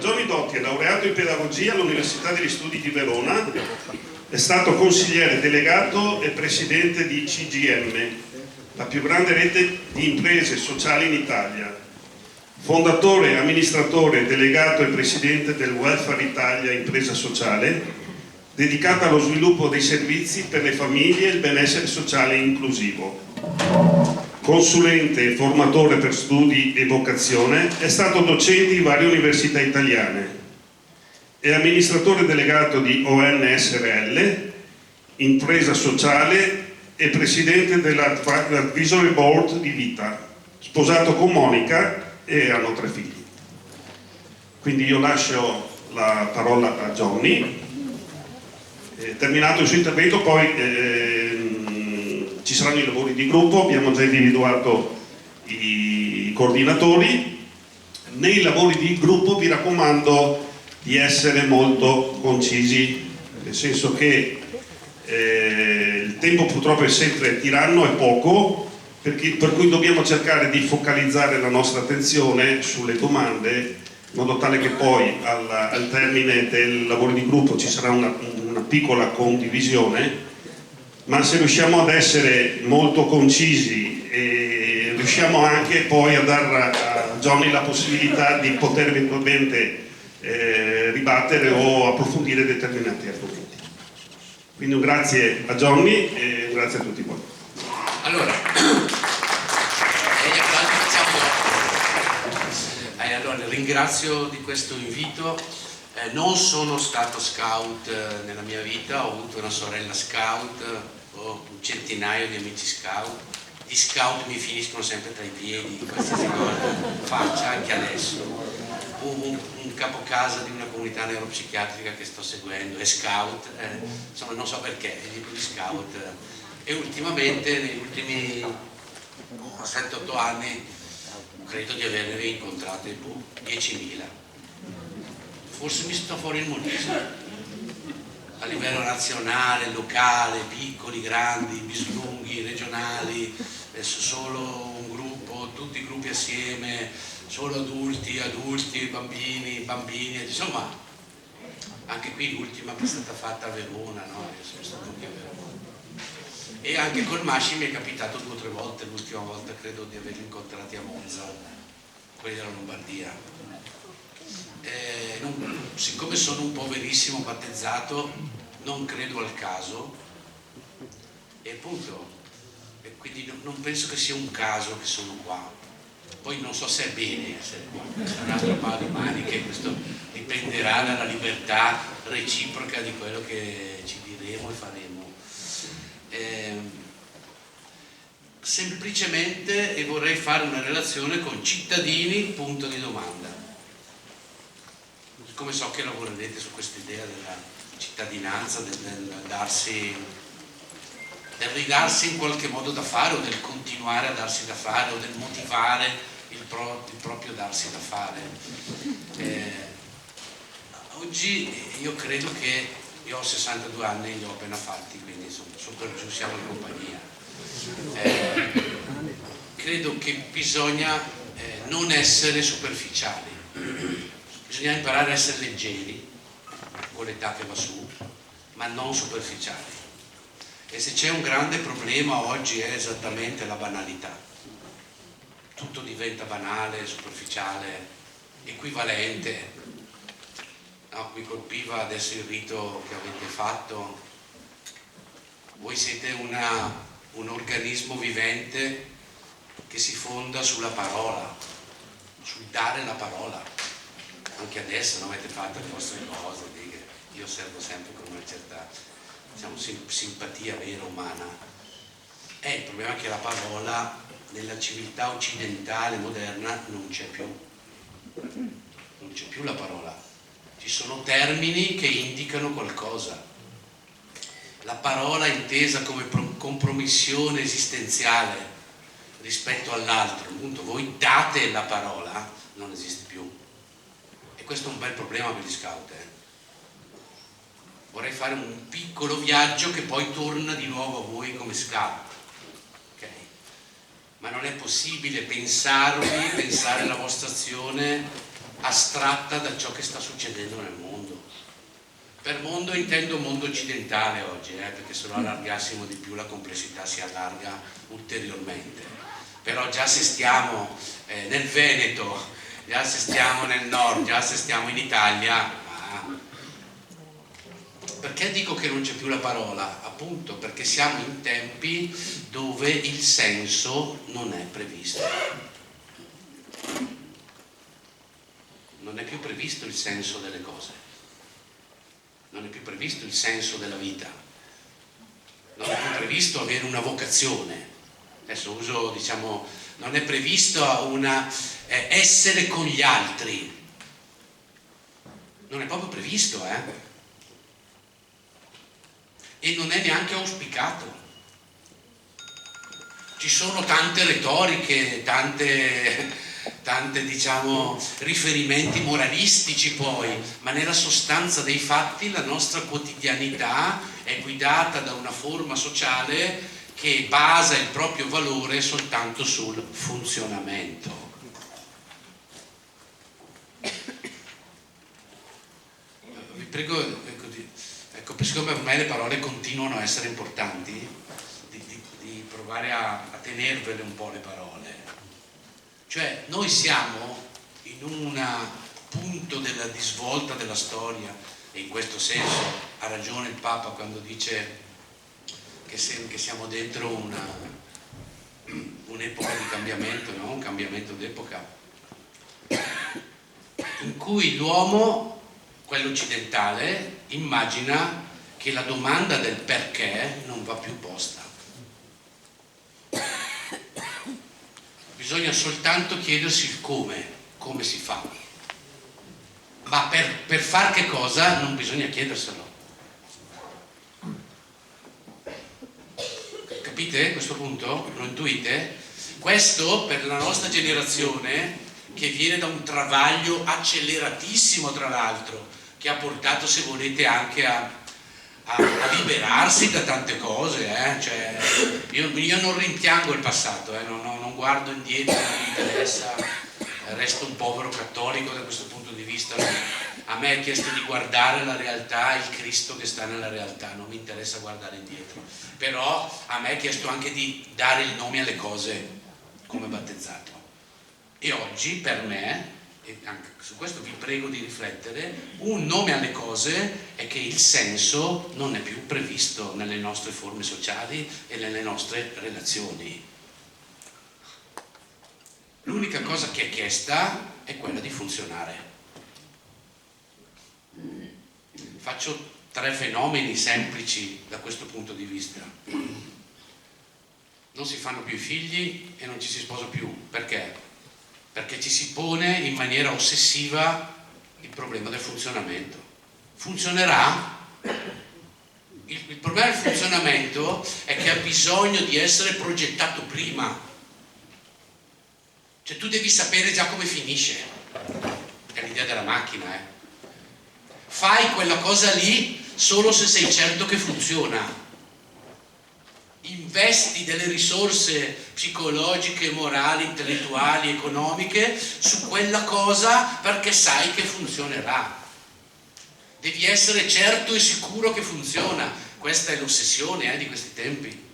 Johnny Dotti è laureato in pedagogia all'Università degli Studi di Verona, è stato consigliere delegato e presidente di CGM, la più grande rete di imprese sociali in Italia, fondatore, amministratore, delegato e presidente del Welfare Italia Impresa Sociale, dedicata allo sviluppo dei servizi per le famiglie e il benessere sociale inclusivo. Consulente e formatore per studi e vocazione, è stato docente in varie università italiane. È amministratore delegato di ON Impresa Sociale e presidente dell'Advisory Board di Vita, sposato con Monica e hanno 3 figli. Quindi io lascio la parola a Johnny. Terminato il suo intervento poi ci saranno i lavori di gruppo, abbiamo già individuato i coordinatori. Nei lavori di gruppo vi raccomando di essere molto concisi, nel senso che il tempo purtroppo è sempre tiranno, è poco, per cui dobbiamo cercare di focalizzare la nostra attenzione sulle domande, in modo tale che poi al termine del lavoro di gruppo ci sarà una piccola condivisione. Ma se riusciamo ad essere molto concisi e riusciamo anche poi a dare a Johnny la possibilità di poter eventualmente ribattere o approfondire determinati argomenti. Quindi un grazie a Johnny e un grazie a tutti voi. Allora, ringrazio di questo invito. Non sono stato scout nella mia vita, ho avuto una sorella scout, ho un centinaio di amici scout. Gli scout mi finiscono sempre tra i piedi, qualsiasi cosa faccia, anche adesso. Un capocasa di una comunità neuropsichiatrica che sto seguendo è scout, insomma non so perché, è libro di scout. E ultimamente, negli ultimi 7-8 anni, credo di averne incontrate 10.000. Forse mi sta fuori il monismo, a livello nazionale, locale, piccoli, grandi, bislunghi, regionali, solo un gruppo, tutti i gruppi assieme, solo adulti, bambini, insomma, anche qui l'ultima che è stata fatta a Verona, no? Io sono stato anche a Verona. E anche col Masci mi è capitato 2 o 3 volte, l'ultima volta credo di averli incontrati a Monza, quelli della Lombardia. Siccome sono un poverissimo battezzato, non credo al caso e appunto, quindi non penso che sia un caso che sono qua. Poi non so se è bene essere qua, questo è un altro paio di maniche, questo dipenderà dalla libertà reciproca di quello che ci diremo e faremo. Semplicemente vorrei fare una relazione con cittadini, punto di domanda. Come so che lavorerete su questa idea della cittadinanza, del ridarsi in qualche modo da fare, o del continuare a darsi da fare, o del motivare il proprio darsi da fare. Oggi io credo che io ho 62 anni, li ho appena fatti, quindi insomma, super giù, siamo in compagnia. Credo che bisogna non essere superficiali. Bisogna imparare a essere leggeri con l'età che va su, ma non superficiali. E se c'è un grande problema oggi è esattamente la banalità. Tutto diventa banale, superficiale, equivalente. No, mi colpiva adesso il rito che avete fatto. Voi siete un organismo vivente che si fonda sulla parola, sul dare la parola. Anche adesso non avete fatto le vostre cose, io osservo sempre con una certa, diciamo, simpatia vera, umana. Il problema è che la parola nella civiltà occidentale moderna non c'è più. Non c'è più la parola. Ci sono termini che indicano qualcosa. La parola intesa come compromissione esistenziale rispetto all'altro, appunto voi date la parola, non esiste più. E questo è un bel problema per gli scout. Vorrei fare un piccolo viaggio che poi torna di nuovo a voi come scout, okay? Ma non non è possibile pensare la vostra azione astratta da ciò che sta succedendo nel mondo. Per mondo intendo mondo occidentale oggi, perché se lo allargassimo di più la complessità si allarga ulteriormente. Però già se stiamo nel Veneto, già se stiamo nel nord, già se stiamo in Italia, perché dico che non c'è più la parola? Appunto perché siamo in tempi dove il senso non è previsto. Non è più previsto il senso delle cose, non è più previsto il senso della vita, non è più previsto avere una vocazione. Adesso uso, diciamo, non è previsto essere con gli altri, non è proprio previsto, e non è neanche auspicato. Ci sono tante retoriche, tante diciamo riferimenti moralistici poi, ma nella sostanza dei fatti la nostra quotidianità è guidata da una forma sociale che basa il proprio valore soltanto sul funzionamento. Vi prego, ecco, siccome per me le parole continuano a essere importanti, di provare a tenervele un po' le parole. Cioè, noi siamo in un punto di svolta della storia, e in questo senso ha ragione il Papa quando dice che siamo dentro un'epoca di cambiamento, no? Un cambiamento d'epoca, in cui l'uomo, quello occidentale, immagina che la domanda del perché non va più posta. Bisogna soltanto chiedersi il come si fa. Ma per far che cosa non bisogna chiederselo. Capite questo punto? Lo intuite? Questo per la nostra generazione, che viene da un travaglio acceleratissimo tra l'altro, che ha portato, se volete, anche a liberarsi da tante cose, Cioè, io non rimpiango il passato, non guardo indietro, non mi interessa, resto un povero cattolico da questo punto di vista. A me è chiesto di guardare la realtà, il Cristo che sta nella realtà, non mi interessa guardare indietro, però a me è chiesto anche di dare il nome alle cose come battezzato, e oggi per me, e anche su questo vi prego di riflettere, un nome alle cose è che il senso non è più previsto nelle nostre forme sociali e nelle nostre relazioni. L'unica cosa che è chiesta è quella di funzionare. Faccio 3 fenomeni semplici da questo punto di vista. Non si fanno più i figli e non ci si sposa più. Perché? Perché ci si pone in maniera ossessiva il problema del funzionamento. Funzionerà? Il problema del funzionamento è che ha bisogno di essere progettato prima. Cioè tu devi sapere già come finisce. È l'idea della macchina, Fai quella cosa lì solo se sei certo che funziona. Investi delle risorse psicologiche, morali, intellettuali, economiche su quella cosa perché sai che funzionerà. Devi essere certo e sicuro che funziona. Questa è l'ossessione di questi tempi.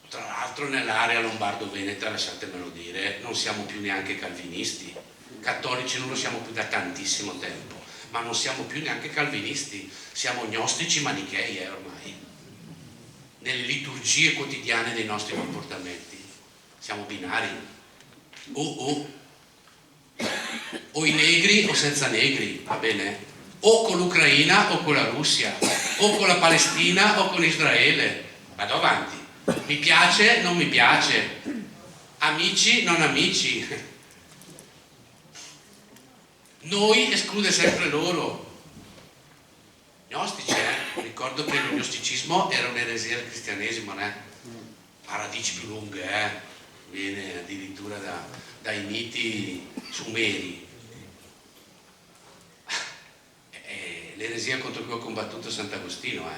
Tra l'altro nell'area lombardo-veneta, lasciatemelo dire, non siamo più neanche calvinisti. Cattolici non lo siamo più da tantissimo tempo, ma non siamo più neanche calvinisti, siamo gnostici manichei ormai, nelle liturgie quotidiane dei nostri comportamenti. Siamo binari, o i negri o senza negri, va bene? O con l'Ucraina o con la Russia, o con la Palestina o con Israele. Vado avanti, mi piace, non mi piace, amici, non amici. Noi esclude sempre loro. Gnostici, ricordo che lo gnosticismo era un'eresia del cristianesimo, ha radici più lunghe, viene addirittura dai miti sumeri. È l'eresia contro cui ha combattuto Sant'Agostino,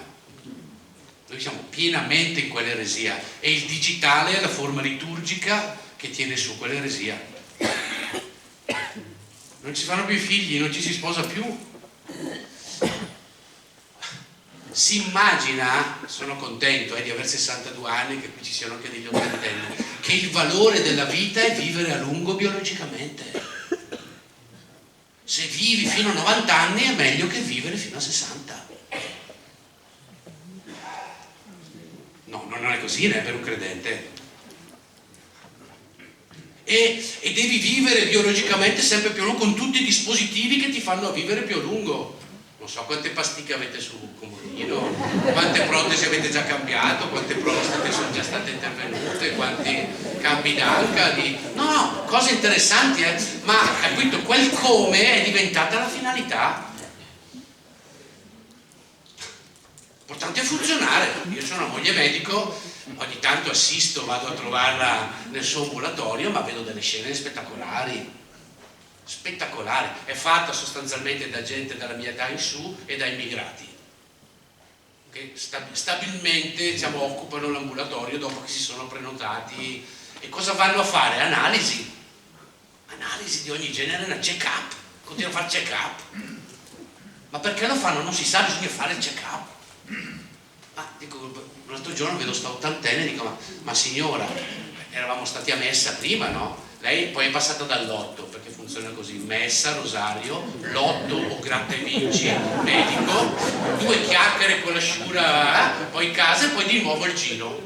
Noi siamo pienamente in quell'eresia, e il digitale è la forma liturgica che tiene su quell'eresia. Non ci fanno più i figli, non ci si sposa più. Si immagina, sono contento di aver 62 anni, che qui ci siano anche degli ottantenni, che il valore della vita è vivere a lungo biologicamente. Se vivi fino a 90 anni è meglio che vivere fino a 60. No, non è così, né per un credente. E devi vivere biologicamente sempre più a lungo con tutti i dispositivi che ti fanno vivere più a lungo. Non so quante pasticche avete sul comodino, quante protesi avete già cambiato, quante prostate sono già state intervenute, quanti cambi d'anca, no, cose interessanti, ma appunto quel come è diventata la finalità. L'importante è funzionare. Io sono una moglie medico, ogni tanto assisto, vado a trovarla nel suo ambulatorio, ma vedo delle scene spettacolari. È fatta sostanzialmente da gente dalla mia età in su e da immigrati che stabilmente, diciamo, occupano l'ambulatorio dopo che si sono prenotati. E cosa vanno a fare? Analisi di ogni genere, una check-up, continuano a fare check-up. Ma perché lo fanno? Non si sa, bisogna fare il check-up. Dico, l'altro giorno vedo sta ottantenne e dico, ma signora, eravamo stati a messa prima, no? Lei poi è passata dal lotto, perché funziona così: messa, rosario, lotto o gratta e vinci, medico, 2 chiacchiere con la sciura, poi casa e poi di nuovo il giro.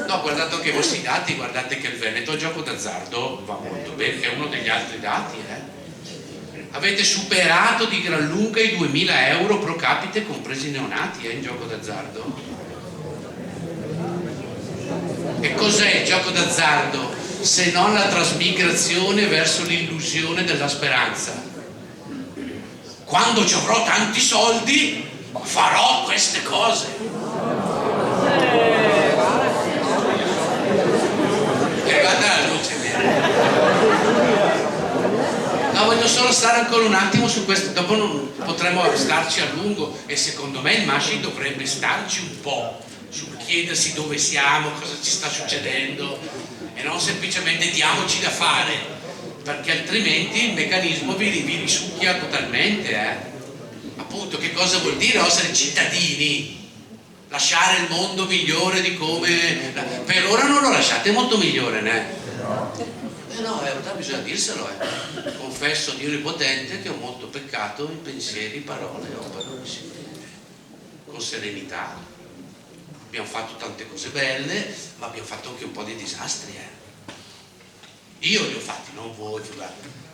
No, guardate anche i vostri dati, guardate che il Veneto a gioco d'azzardo va molto bene, è uno degli altri dati. Avete superato di gran lunga i 2000 euro pro capite, compresi i neonati, in gioco d'azzardo. E cos'è il gioco d'azzardo se non la trasmigrazione verso l'illusione della speranza? Quando ci avrò tanti soldi farò queste cose. È arrivata la luce, no, voglio solo stare ancora un attimo su questo, dopo non potremo starci a lungo, e secondo me il Masci dovrebbe starci un po' sul chiedersi dove siamo, cosa ci sta succedendo, e non semplicemente diamoci da fare, perché altrimenti il meccanismo vi risucchia totalmente. Appunto, che cosa vuol dire essere cittadini? Lasciare il mondo migliore di come... Per ora non lo lasciate molto migliore, né? No, in realtà bisogna dirselo. Confesso, Dio Onnipotente, che ho molto peccato in pensieri, parole, opere, con serenità. Abbiamo fatto tante cose belle, ma abbiamo fatto anche un po' di disastri. Io li ho fatti, non voi,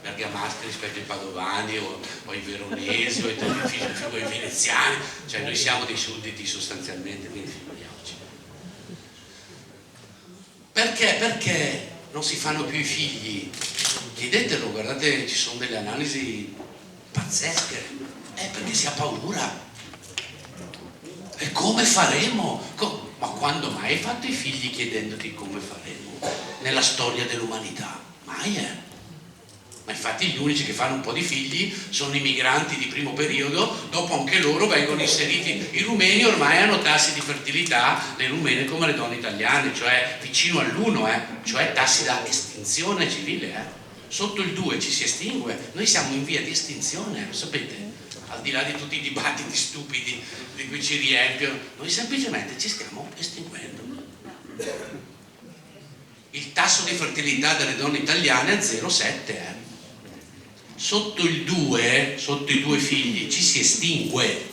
bergamaschi rispetto ai padovani o ai veronesi o ai veneziani, cioè noi siamo dei sudditi sostanzialmente, quindi figuriamoci. Perché non si fanno più i figli? Chiedetelo, guardate, ci sono delle analisi pazzesche. Perché si ha paura. E come faremo? Ma quando mai hai fatto i figli chiedendoti come faremo? Nella storia dell'umanità? Mai, Ma infatti gli unici che fanno un po' di figli sono i migranti di primo periodo, dopo anche loro vengono inseriti. I rumeni ormai hanno tassi di fertilità, le rumene come le donne italiane, cioè vicino all'1, cioè tassi da estinzione civile. Sotto il 2 ci si estingue, noi siamo in via di estinzione, lo sapete? Al di là di tutti i dibattiti stupidi di cui ci riempiono, noi semplicemente ci stiamo estinguendo. Il tasso di fertilità delle donne italiane è 0,7. Sotto il 2, sotto i 2 figli, ci si estingue.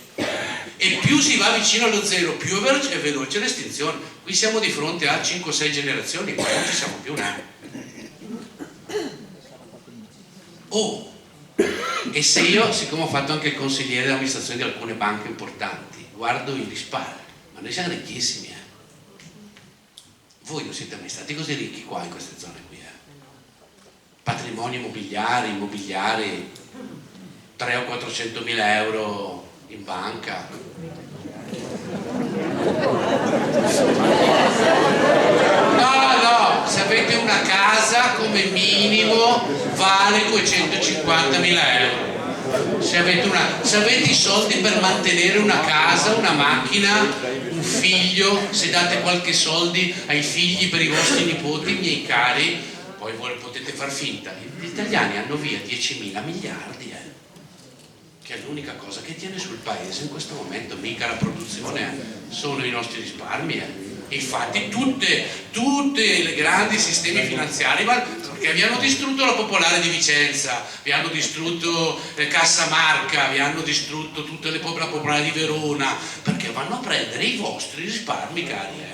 E più si va vicino allo 0, più è veloce l'estinzione. Qui siamo di fronte a 5-6 generazioni, poi non ci siamo più, E se io, siccome ho fatto anche il consigliere di amministrazione di alcune banche importanti, guardo i risparmi, ma noi siamo ricchissimi, Voi non siete mai stati così ricchi qua in queste zone qui, Patrimoni immobiliari, 300 o 400 mila euro in banca. No, se avete una casa come minimo vale 250 mila euro. Se avete i soldi per mantenere una casa, una macchina, un figlio, se date qualche soldi ai figli per i vostri nipoti, miei cari, poi voi potete far finta. Gli italiani hanno via 10.000 miliardi, che è l'unica cosa che tiene sul paese in questo momento, mica la produzione, sono i nostri risparmi. Infatti tutte le grandi sistemi finanziari, perché vi hanno distrutto la Popolare di Vicenza, vi hanno distrutto Cassa Marca, vi hanno distrutto tutte la Popolare di Verona, perché vanno a prendere i vostri risparmi, cari,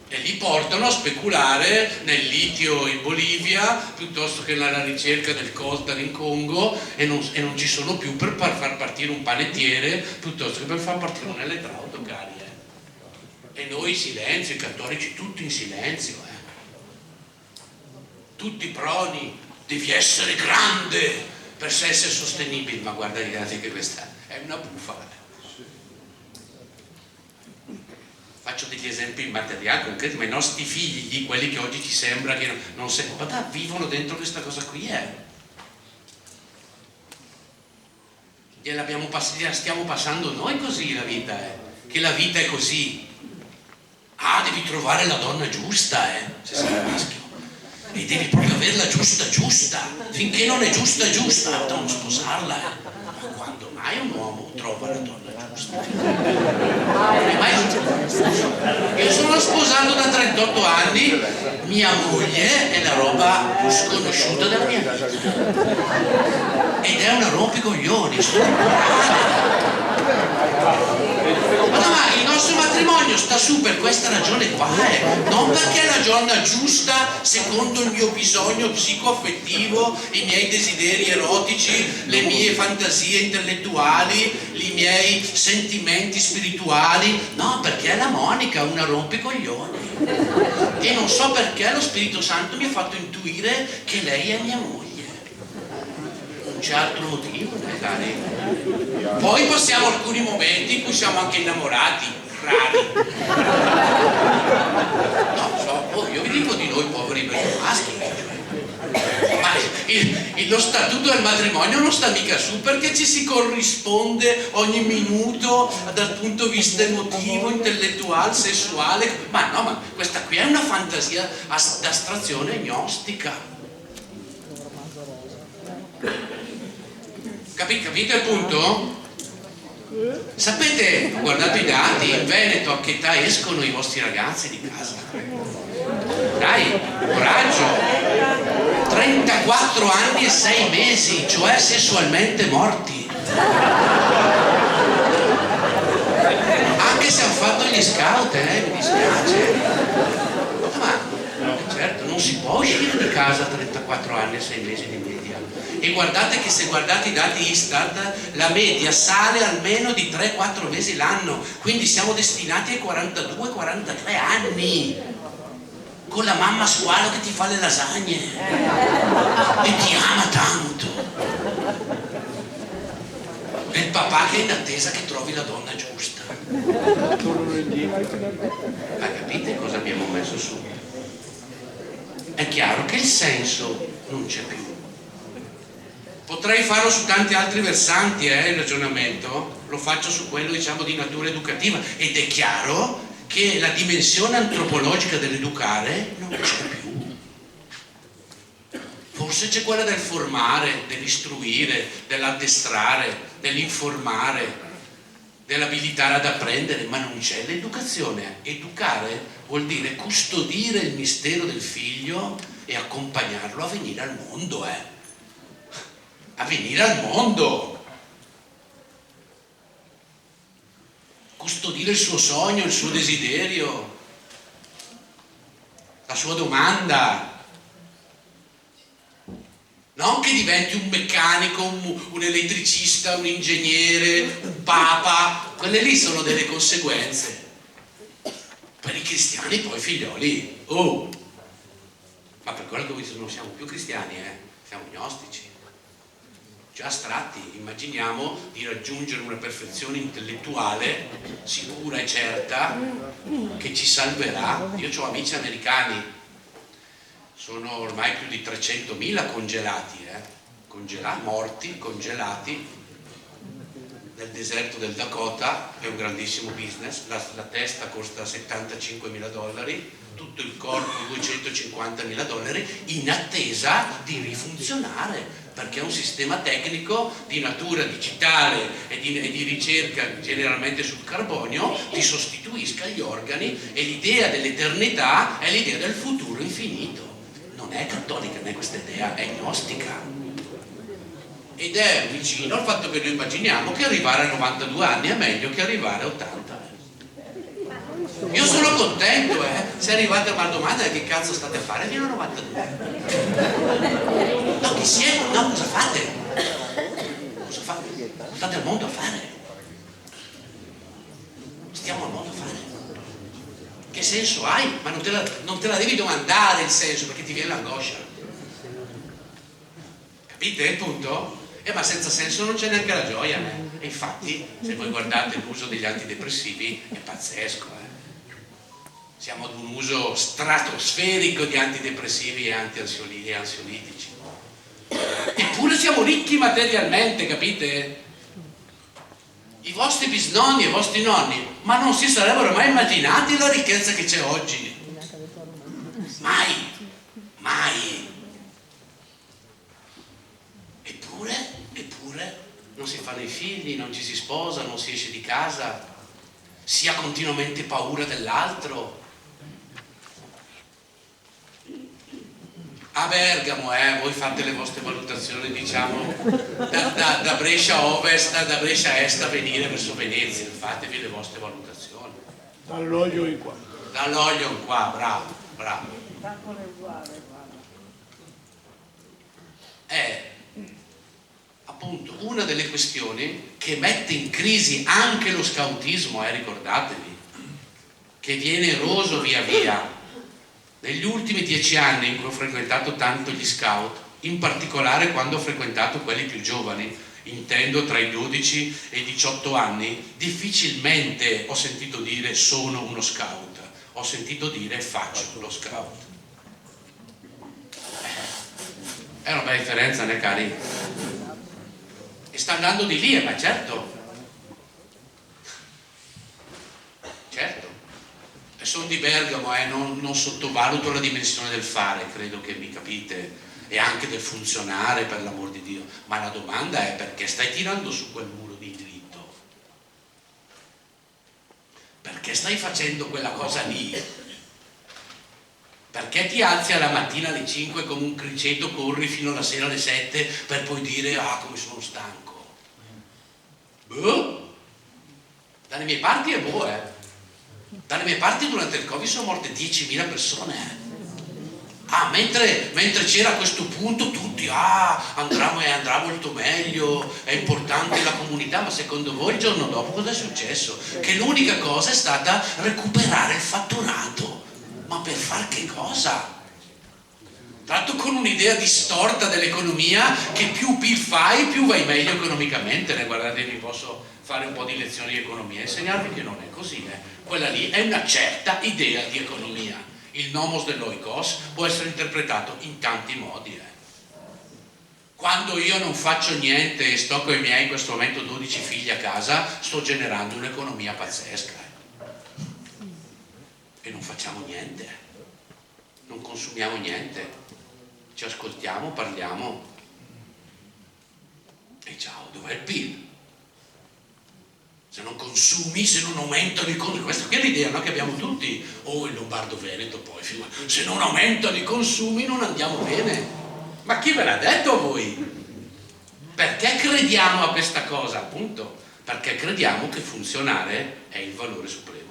e li portano a speculare nel litio in Bolivia piuttosto che nella ricerca del coltan in Congo, e non ci sono più per far partire un panettiere piuttosto che per far partire un elettrauto, cari. E noi in silenzio, i cattolici tutti in silenzio, tutti proni, devi essere grande per essere sostenibile, ma guardate che questa è una bufala. Faccio degli esempi immateriali concreti, ma i nostri figli, quelli che oggi ci sembra che non si vivono dentro questa cosa qui, gliela stiamo passando noi così la vita, che la vita è così. Devi trovare la donna giusta, se sei maschio, e devi proprio averla giusta, finché non è giusta, non sposarla, ma quando mai un uomo trova la donna giusta? Non è mai successo. Io sono sposato da 38 anni, mia moglie è la roba più sconosciuta della mia vita, ed è una rompicoglioni. Ma il nostro matrimonio sta su per questa ragione qua, non perché è la donna giusta secondo il mio bisogno psicoaffettivo, i miei desideri erotici, le mie fantasie intellettuali, i miei sentimenti spirituali, no, perché è la Monica, una rompicoglioni, e non so perché lo Spirito Santo mi ha fatto intuire che lei è mia moglie. Non c'è altro motivo, cari. Poi passiamo alcuni momenti in cui siamo anche innamorati, rari. No, io vi dico di noi poveri maschi, ma lo statuto del matrimonio non sta mica su perché ci si corrisponde ogni minuto dal punto di vista emotivo, intellettuale, sessuale. Ma questa qui è una fantasia d'astrazione gnostica. Capite il punto? Sapete, guardate i dati, in Veneto a che età escono i vostri ragazzi di casa? Dai, coraggio! 34 anni e 6 mesi, cioè sessualmente morti. Anche se hanno fatto gli scout, mi dispiace. Ma certo, non si può uscire di casa a 34 anni e 6 mesi di media. E guardate che se guardate i dati Istat, la media sale almeno di 3-4 mesi l'anno, quindi siamo destinati ai 42-43 anni, con la mamma squalo che ti fa le lasagne e ti ama tanto, e il papà che è in attesa che trovi la donna giusta. Ma capite cosa abbiamo messo su? È chiaro che il senso non c'è più. Potrei farlo su tanti altri versanti, il ragionamento, lo faccio su quello di natura educativa, ed è chiaro che la dimensione antropologica dell'educare non c'è più. Forse c'è quella del formare, dell'istruire, dell'addestrare, dell'informare, dell'abilitare ad apprendere, ma non c'è l'educazione. Educare vuol dire custodire il mistero del figlio e accompagnarlo a venire al mondo, a venire al mondo, custodire il suo sogno, il suo desiderio, la sua domanda, non che diventi un meccanico, un elettricista, un ingegnere, un papa. Quelle lì sono delle conseguenze. Per i cristiani poi, figlioli, ma per quello che non siamo più cristiani, siamo gnostici, già astratti. Immaginiamo di raggiungere una perfezione intellettuale sicura e certa che ci salverà. Io ho amici americani, sono ormai più di 300.000 congelati, morti, congelati, nel deserto del Dakota, è un grandissimo business, la testa costa $75.000, tutto il corpo $250.000, in attesa di rifunzionare, perché è un sistema tecnico di natura digitale e di ricerca generalmente sul carbonio, ti sostituisca gli organi, e l'idea dell'eternità è l'idea del futuro infinito. Non è cattolica né questa idea, è gnostica. Ed è vicino al fatto che noi immaginiamo che arrivare a 92 anni è meglio che arrivare a 80. Io sono contento, se arrivate a una domanda che cazzo state a fare fino a 92? No, chi siete? No, cosa fate? Cosa fate? State al mondo a fare? Stiamo al mondo a fare? Che senso hai? Ma non te la devi domandare il senso, perché ti viene l'angoscia. Capite il punto? Ma senza senso non c'è neanche la gioia. E infatti, se voi guardate l'uso degli antidepressivi, è pazzesco. Siamo ad un uso stratosferico di antidepressivi e ansiolitici. Eppure siamo ricchi materialmente, capite? I vostri bisnonni e i vostri nonni, ma non si sarebbero mai immaginati la ricchezza che c'è oggi. Mai. Eppure non si fanno i figli, non ci si sposa, non si esce di casa, si ha continuamente paura dell'altro. A Bergamo, voi fate le vostre valutazioni, diciamo, da Brescia Ovest, da Brescia Est a venire verso Venezia, fatevi le vostre valutazioni. Dall'olio in qua. Dall'olio in qua, bravo. È appunto una delle questioni che mette in crisi anche lo scautismo, ricordatevi, che viene eroso via via. Negli ultimi 10 anni in cui ho frequentato tanto gli scout, in particolare quando ho frequentato quelli più giovani, intendo tra i 12 e i 18 anni, difficilmente ho sentito dire sono uno scout, ho sentito dire faccio lo scout. È una bella differenza, né cari? E sta andando di lì, ma certo. E sono di Bergamo, non sottovaluto la dimensione del fare, credo che mi capite, e anche del funzionare, per l'amor di Dio. Ma la domanda è: perché stai tirando su quel muro di dritto? Perché stai facendo quella cosa lì? Perché ti alzi alla mattina alle 5 come un criceto, corri fino alla sera alle 7 per poi dire come sono stanco? Dalle mie parti è Dalle mie parti durante il Covid sono morte 10.000 persone. Mentre c'era a questo punto tutti andrà molto meglio, è importante la comunità. Ma secondo voi il giorno dopo cosa è successo? Che l'unica cosa è stata recuperare il fatturato. Ma per far che cosa? Tra l'altro con un'idea distorta dell'economia, che più PIL fai più vai meglio economicamente. Guardate, vi posso fare un po' di lezioni di economia e insegnarvi che non è così. Quella lì è una certa idea di economia. Il nomos dell'oikos può essere interpretato in tanti modi. Quando io non faccio niente e sto con i miei, in questo momento 12 figli a casa, sto generando un'economia pazzesca. E non facciamo niente, non consumiamo niente, ci ascoltiamo, parliamo e ciao, dov'è il PIL? Se non consumi, se non aumentano i consumi, questa è l'idea, no? Che abbiamo tutti, il Lombardo-Veneto poi, se non aumentano i consumi non andiamo bene. Ma chi ve l'ha detto a voi? Perché crediamo a questa cosa? Appunto, perché crediamo che funzionare è il valore supremo.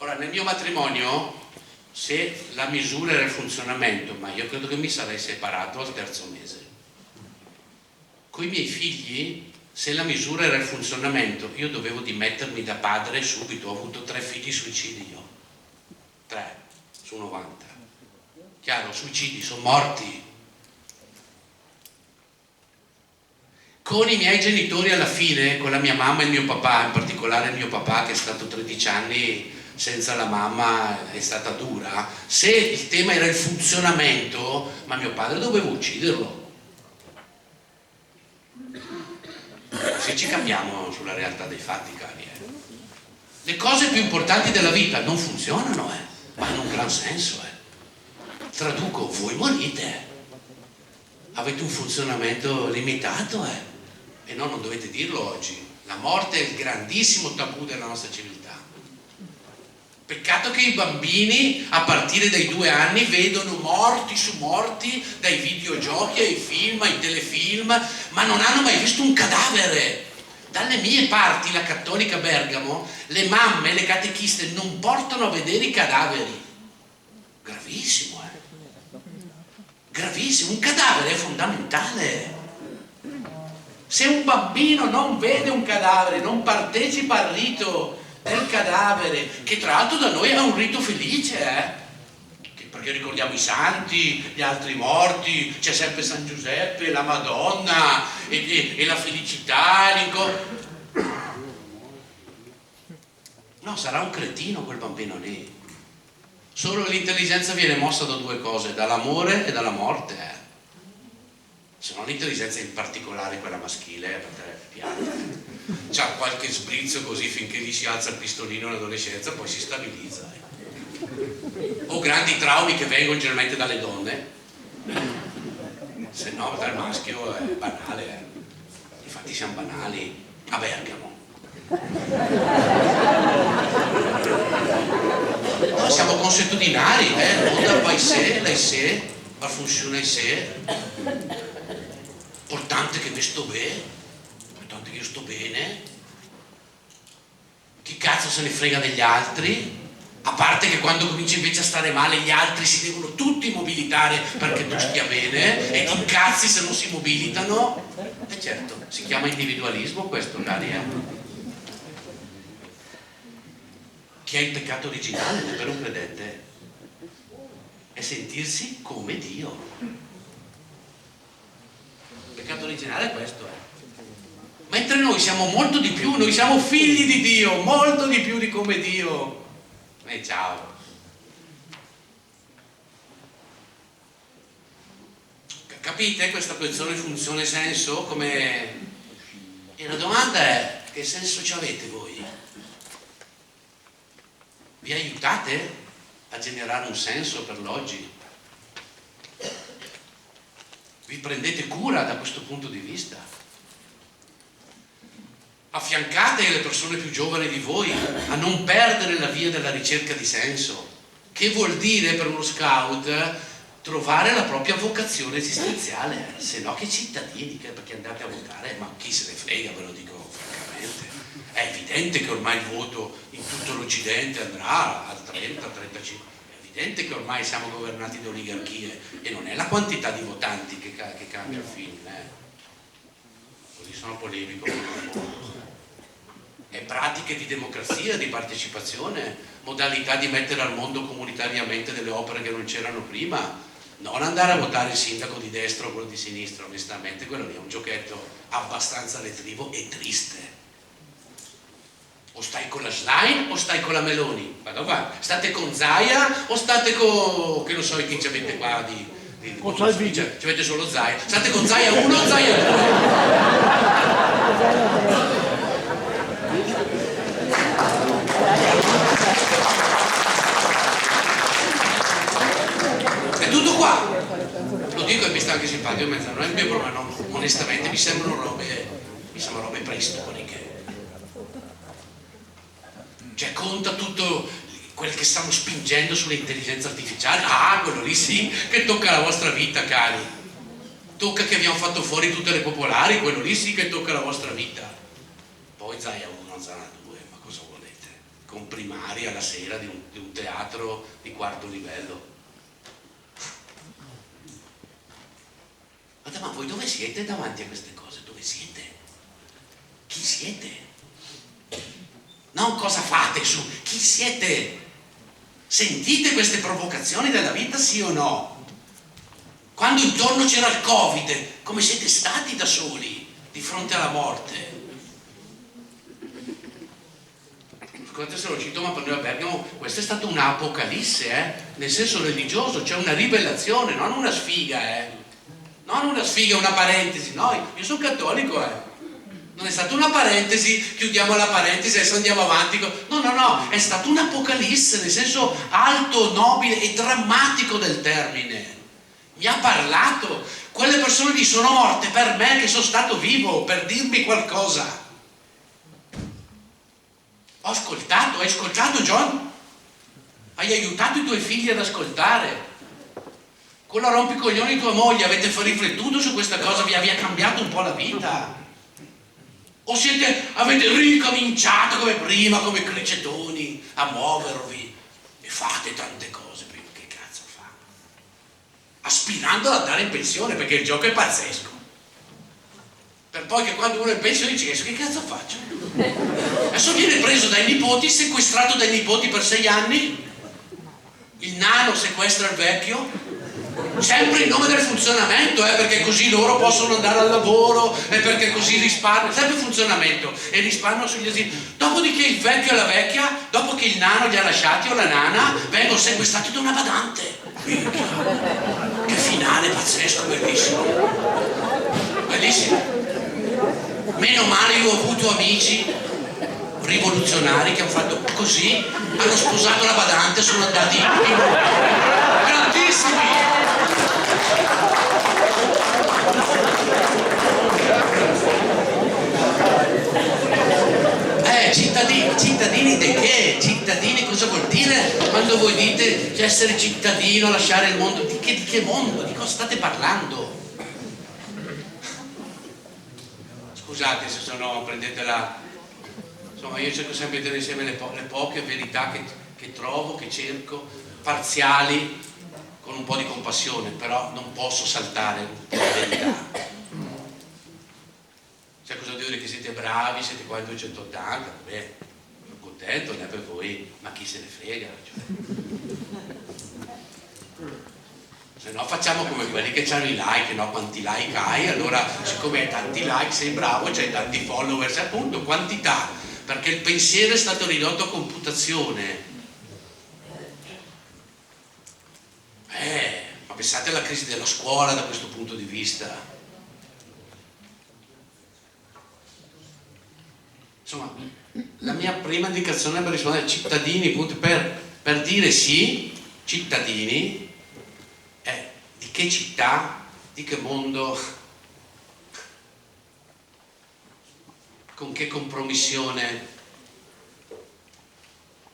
Ora, nel mio matrimonio, se la misura era il funzionamento, ma io credo che mi sarei separato al 3° mese. Con i miei figli, se la misura era il funzionamento, io dovevo dimettermi da padre subito. Ho avuto 3 figli suicidi io. 3 su 90. Chiaro, suicidi, sono morti. Con i miei genitori alla fine, con la mia mamma e il mio papà, in particolare il mio papà che è stato 13 anni senza la mamma, è stata dura. Se il tema era il funzionamento, ma mio padre dovevo ucciderlo. se ci capiamo sulla realtà dei fatti, cari. Le cose più importanti della vita non funzionano, ma in un gran senso. Traduco, voi morite. Avete un funzionamento limitato, e no, non dovete dirlo oggi. La morte è il grandissimo tabù della nostra civiltà. Peccato che i bambini a partire dai 2 anni vedono morti su morti dai videogiochi ai film, ai telefilm, ma non hanno mai visto un cadavere. Dalle mie parti, la Cattolica Bergamo, le mamme, le catechiste non portano a vedere i cadaveri. Gravissimo, gravissimo. Un cadavere è fondamentale. Se un bambino non vede un cadavere, non partecipa al rito del cadavere, che tra l'altro da noi è un rito felice, perché ricordiamo i santi, gli altri morti, c'è sempre San Giuseppe, la Madonna e la felicità, no, sarà un cretino quel bambino lì. Solo l'intelligenza viene mossa da 2 cose, dall'amore e dalla morte. Se no l'intelligenza, in particolare quella maschile, per te piace. C'ha qualche sbrizzo così finché gli si alza il pistolino in adolescenza, poi si stabilizza. O grandi traumi che vengono generalmente dalle donne, se no dal maschio è banale. Infatti siamo banali a Bergamo. No, siamo consuetudinari, il mondo va in sé, lei sé, va funziona in sé. Importante che sto bene, importante che io sto bene. Chi cazzo se ne frega degli altri? A parte che quando cominci invece a stare male gli altri si devono tutti mobilitare perché tu stia bene, e ti incazzi se non si mobilitano. E certo, si chiama individualismo questo, cari. Che è il peccato originale per un credente? È sentirsi come Dio. Il peccato originale è questo, Mentre noi siamo molto di più, noi siamo figli di Dio, molto di più di come Dio. E ciao. Capite questa posizione funzione senso? Come... E la domanda è: che senso ci avete voi? Vi aiutate a generare un senso per l'oggi? Vi prendete cura da questo punto di vista? Affiancate le persone più giovani di voi a non perdere la via della ricerca di senso, che vuol dire per uno scout trovare la propria vocazione esistenziale, se no che cittadini, perché andate a votare, ma chi se ne frega, ve lo dico francamente. È evidente che ormai il voto in tutto l'Occidente andrà al 30, 35, è evidente che ormai siamo governati da oligarchie e non è la quantità di votanti che cambia il film, così sono polemico. E pratiche di democrazia, di partecipazione, modalità di mettere al mondo comunitariamente delle opere che non c'erano prima, non andare a votare il sindaco di destra o quello di sinistra. Onestamente quello lì è un giochetto abbastanza letrivo e triste. O stai con la Schlein o stai con la Meloni? Guarda qua, state con Zaia o state con, che non so chi ci avete qua con Salvini. Ci avete solo Zaia, state con Zaia 1 o Zaia 2? È tutto qua, lo dico e mi sta anche simpatico, non è il mio problema, no, onestamente mi sembrano robe preistoriche. Cioè conta tutto quel che stanno spingendo sulle intelligenze artificiali, quello lì sì, che tocca la vostra vita, cari. Tocca che abbiamo fatto fuori tutte le popolari, quello lì sì che tocca la vostra vita. Poi Zaia 1, Zaia 2, ma cosa volete? Comprimari alla sera di un teatro di 4º livello. Ma voi dove siete davanti a queste cose? Dove siete? Chi siete? Non cosa fate su, chi siete? Sentite queste provocazioni della vita, sì o no? Quando intorno c'era il Covid, come siete stati da soli di fronte alla morte? Scusate se lo cito, ma per noi a Bergamo questa è stata un'apocalisse, nel senso religioso, cioè una rivelazione, non una sfiga, non una sfiga, una parentesi. No, io sono cattolico, Non è stata una parentesi, chiudiamo la parentesi e adesso andiamo avanti. No, è stata un'apocalisse nel senso alto, nobile e drammatico del termine. Mi ha parlato, quelle persone lì sono morte per me che sono stato vivo, per dirmi qualcosa. Ho ascoltato, hai ascoltato John? Hai aiutato i tuoi figli ad ascoltare? Con la rompicoglioni di tua moglie avete riflettuto su questa cosa, vi ha cambiato un po' la vita? O avete ricominciato come prima, come cricetoni, a muovervi e fate tante cose, prima che cazzo fa? Aspirando ad andare in pensione, perché il gioco è pazzesco. Per poi che quando uno è in pensione dice che cazzo faccio? Adesso viene preso dai nipoti, sequestrato dai nipoti per 6 anni, il nano sequestra il vecchio, sempre in nome del funzionamento, perché così loro possono andare al lavoro e perché così risparmio, sempre funzionamento e risparmio sugli asili. Dopodiché il vecchio e la vecchia, dopo che il nano li ha lasciati o la nana, vengono sequestrati da una badante. Minchia. Che finale pazzesco, bellissimo, bellissimo. Meno male io ho avuto amici rivoluzionari che hanno fatto così, hanno sposato la badante, sono andati grandissimi. Cittadini di che? Cittadini cosa vuol dire quando voi dite che essere cittadino, lasciare il mondo? Di che mondo? Di cosa state parlando? Scusate se prendetela. Insomma, io cerco sempre di tenere insieme le poche verità che trovo, che cerco, parziali, con un po' di compassione, però non posso saltare la verità. Cioè, cosa devo dire? Che siete bravi, siete qua in 280, vabbè, sono contento, ne è per voi, ma chi se ne frega? Se no facciamo come quelli che hanno i like, no? Quanti like hai? Allora, siccome hai tanti like sei bravo, c'hai tanti followers, appunto, quantità, perché il pensiero è stato ridotto a computazione. Ma pensate alla crisi della scuola da questo punto di vista. Insomma, la mia prima indicazione per rispondere ai cittadini, appunto, per dire sì, cittadini, di che città, di che mondo, con che compromissione,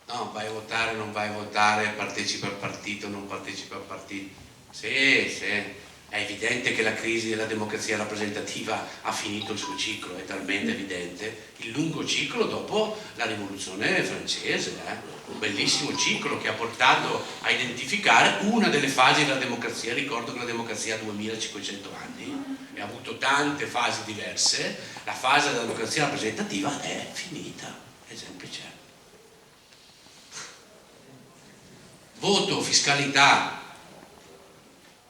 no, vai a votare, non vai a votare, partecipa al partito, non partecipa al partito. Sì, è evidente che la crisi della democrazia rappresentativa ha finito il suo ciclo, è talmente evidente, il lungo ciclo dopo la rivoluzione francese, un bellissimo ciclo che ha portato a identificare una delle fasi della democrazia. Ricordo che la democrazia ha 2500 anni e ha avuto tante fasi diverse. La fase della democrazia rappresentativa è finita, è semplice. Voto, fiscalità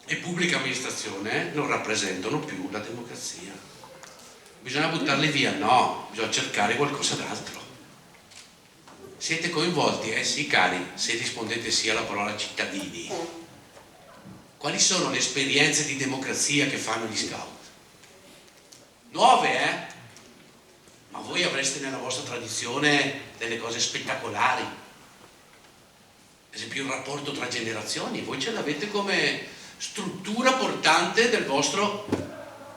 e pubblica amministrazione non rappresentano più la democrazia. Bisogna buttarli via? No, bisogna cercare qualcosa d'altro. Siete coinvolti? Sì, cari, se rispondete sì alla parola cittadini. Quali sono le esperienze di democrazia che fanno gli scout? Nuove, Ma voi avreste nella vostra tradizione delle cose spettacolari. Ad esempio il rapporto tra generazioni, voi ce l'avete come struttura portante del vostro,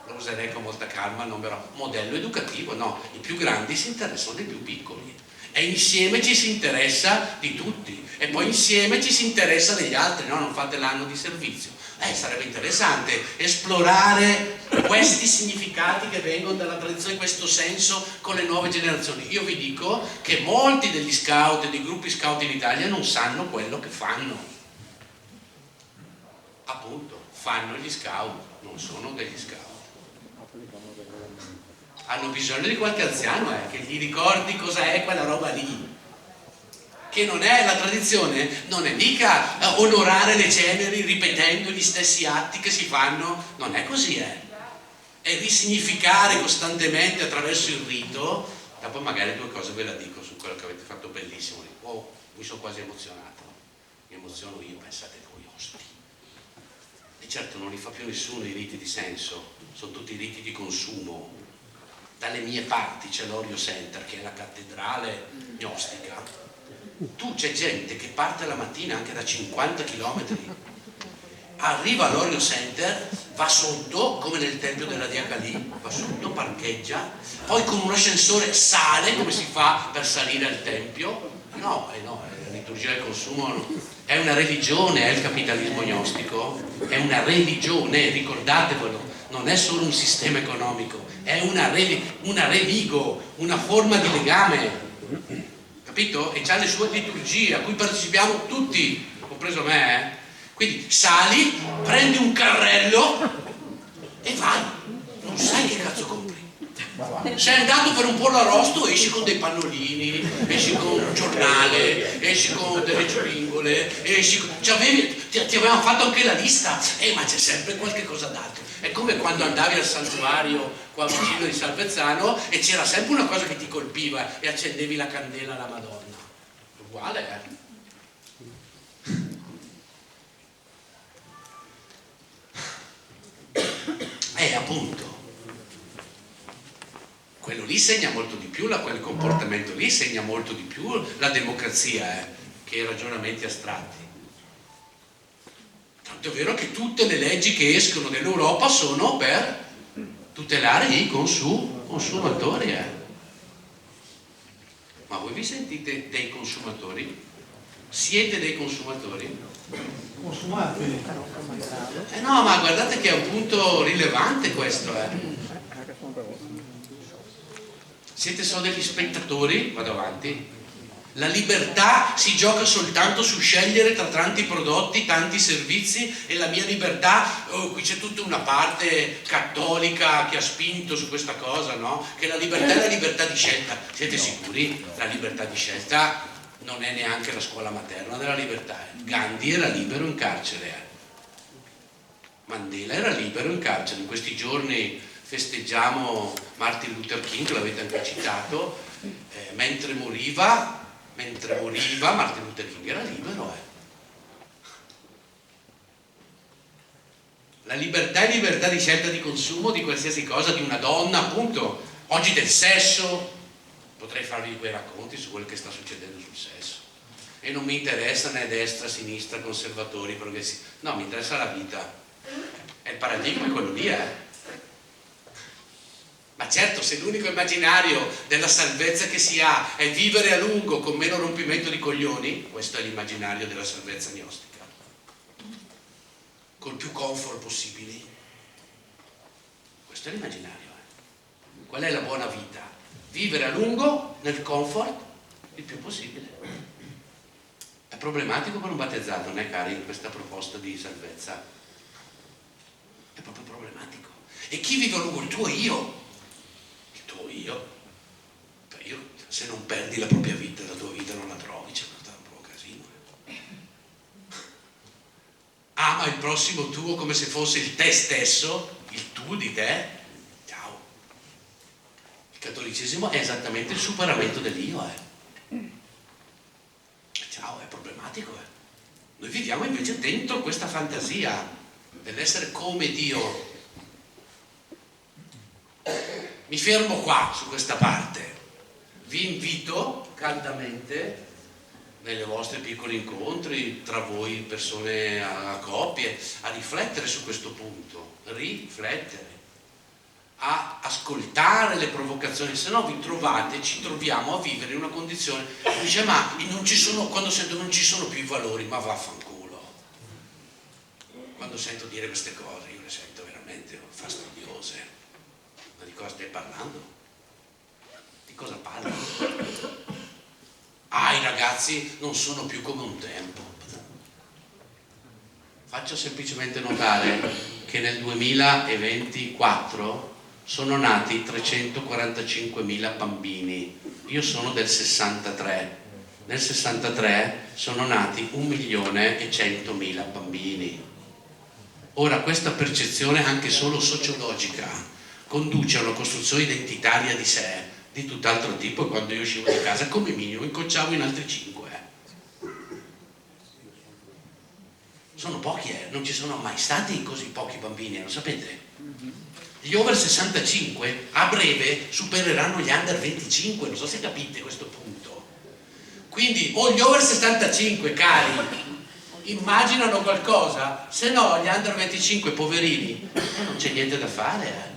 lo userei con molta calma, non però, modello educativo. No, i più grandi si interessano dei più piccoli e insieme ci si interessa di tutti e poi insieme ci si interessa degli altri, no? Non fate l'anno di servizio. Sarebbe interessante esplorare questi significati che vengono dalla tradizione, in questo senso, con le nuove generazioni. Io vi dico che molti degli scout e dei gruppi scout in Italia non sanno quello che fanno. Appunto, fanno gli scout, non sono degli scout. Hanno bisogno di qualche anziano che gli ricordi cosa è quella roba lì. Che non è la tradizione, non è mica onorare le ceneri ripetendo gli stessi atti che si fanno, non è così, è risignificare costantemente attraverso il rito. Dopo magari due cose ve la dico su quello che avete fatto bellissimo. Mi sono quasi emozionato, mi emoziono io, pensate voi, osti. E certo non li fa più nessuno i riti di senso, sono tutti riti di consumo. dalle mie parti c'è l'Orio Center, che è la cattedrale gnostica, c'è gente che parte la mattina anche da 50 km, arriva all'Orio Center, va sotto come nel tempio della Dea Calì, va sotto, parcheggia, poi con un ascensore sale come si fa per salire al tempio. No, la liturgia del consumo è una religione, è il capitalismo gnostico, è una religione, ricordatevelo, non è solo un sistema economico, è una religo, una forma di legame, capito? E c'ha le sue liturgie a cui partecipiamo tutti, compreso me, Quindi sali, prendi un carrello e vai, non sai che cazzo compri. Sei andato per un pollo arrosto, esci con dei pannolini, esci con un giornale, esci con delle ciuringole, esci con... ti avevamo fatto anche la lista, ma c'è sempre qualche cosa d'altro. È come quando andavi al santuario qua vicino di Salvezzano e c'era sempre una cosa che ti colpiva e accendevi la candela alla Madonna. Uguale, appunto. Quello lì segna molto di più, quel comportamento lì segna molto di più la democrazia che i ragionamenti astratti. Tanto è vero che tutte le leggi che escono dall'Europa sono per tutelare i consumatori. Ma voi vi sentite dei consumatori? Siete dei consumatori? Consumate. No, ma guardate che è un punto rilevante questo. Siete solo degli spettatori? Vado avanti. La libertà si gioca soltanto su scegliere tra tanti prodotti, tanti servizi, e la mia libertà, qui c'è tutta una parte cattolica che ha spinto su questa cosa, no? Che la libertà è la libertà di scelta. Siete sicuri? La libertà di scelta non è neanche la scuola materna della libertà. Gandhi era libero in carcere. Mandela era libero in carcere. In questi giorni festeggiamo Martin Luther King, l'avete anche citato, mentre moriva Martin Luther King era libero. La libertà è libertà di scelta di consumo di qualsiasi cosa, di una donna, appunto, oggi del sesso. Potrei farvi quei racconti su quello che sta succedendo sul sesso, e non mi interessa né destra, sinistra, conservatori, progressisti, no, mi interessa la vita. È il paradigma è quello lì, Ma certo, se l'unico immaginario della salvezza che si ha è vivere a lungo con meno rompimento di coglioni, questo è l'immaginario della salvezza gnostica, col più comfort possibili. Questo è l'immaginario. Qual è la buona vita? Vivere a lungo nel comfort il più possibile. È problematico per un battezzato, né cari, questa proposta di salvezza? È proprio problematico. E chi vive a lungo? Il tuo io. Io, se non perdi la propria vita, la tua vita non la trovi, c'è un po' casino. Ama il prossimo tuo come se fosse il te stesso, il tu di te. Ciao. Il cattolicesimo è esattamente il superamento dell'io. Ciao, è problematico. Noi viviamo invece dentro questa fantasia dell'essere come Dio. Mi fermo qua su questa parte. Vi invito caldamente nei vostri piccoli incontri tra voi persone a coppie a riflettere su questo punto, a ascoltare le provocazioni, se no ci troviamo a vivere in una condizione, dice, ma non ci sono, quando sento non ci sono più i valori, ma vaffanculo. Quando sento dire queste cose io le sento veramente fastidiose. Ma di cosa stai parlando? Di cosa parli? I ragazzi non sono più come un tempo. Faccio semplicemente notare che nel 2024 sono nati 345.000 bambini. Io sono del 63. Nel 63 sono nati 1.100.000 bambini. Ora, questa percezione anche solo sociologica conduce a una costruzione identitaria di sé di tutt'altro tipo, e quando io uscivo di casa come minimo incrociavo in altri 5. sono pochi, non ci sono mai stati così pochi bambini, lo sapete? Gli over 65 a breve supereranno gli under 25, non so se capite questo punto. Quindi o gli over 65, cari, immaginano qualcosa, se no gli under 25 poverini, non c'è niente da fare.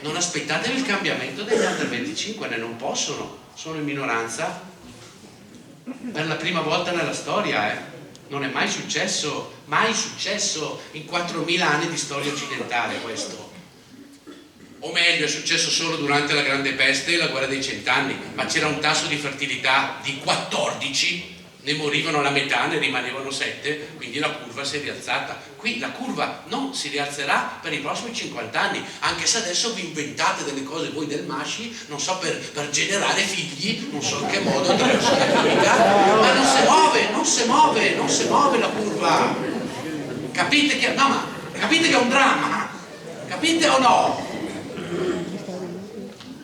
Non aspettatevi il cambiamento degli under 25, non possono, sono in minoranza per la prima volta nella storia, non è mai successo in 4.000 anni di storia occidentale questo. O meglio, è successo solo durante la Grande Peste e la Guerra dei Cent'anni, ma c'era un tasso di fertilità di 14, ne morivano la metà, ne rimanevano 7, quindi la curva si è rialzata. Qui la curva non si rialzerà per i prossimi 50 anni, anche se adesso vi inventate delle cose voi del Masci, non so, per generare figli, non so in che modo, attraverso la chimica, ma non si muove la curva. Capite che, no, ma capite che è un dramma? Capite o no?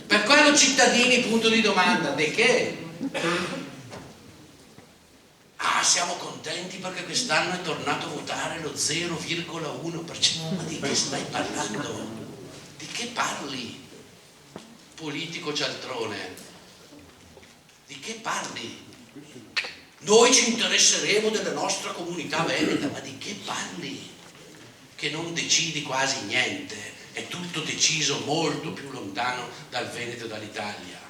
Per quello cittadini, punto di domanda, di che? Siamo contenti perché quest'anno è tornato a votare lo 0,1%. Ma di che stai parlando? Di che parli? Politico cialtrone. Di che parli? Noi ci interesseremo della nostra comunità veneta, ma di che parli? Che non decidi quasi niente, è tutto deciso molto più lontano dal Veneto e dall'Italia.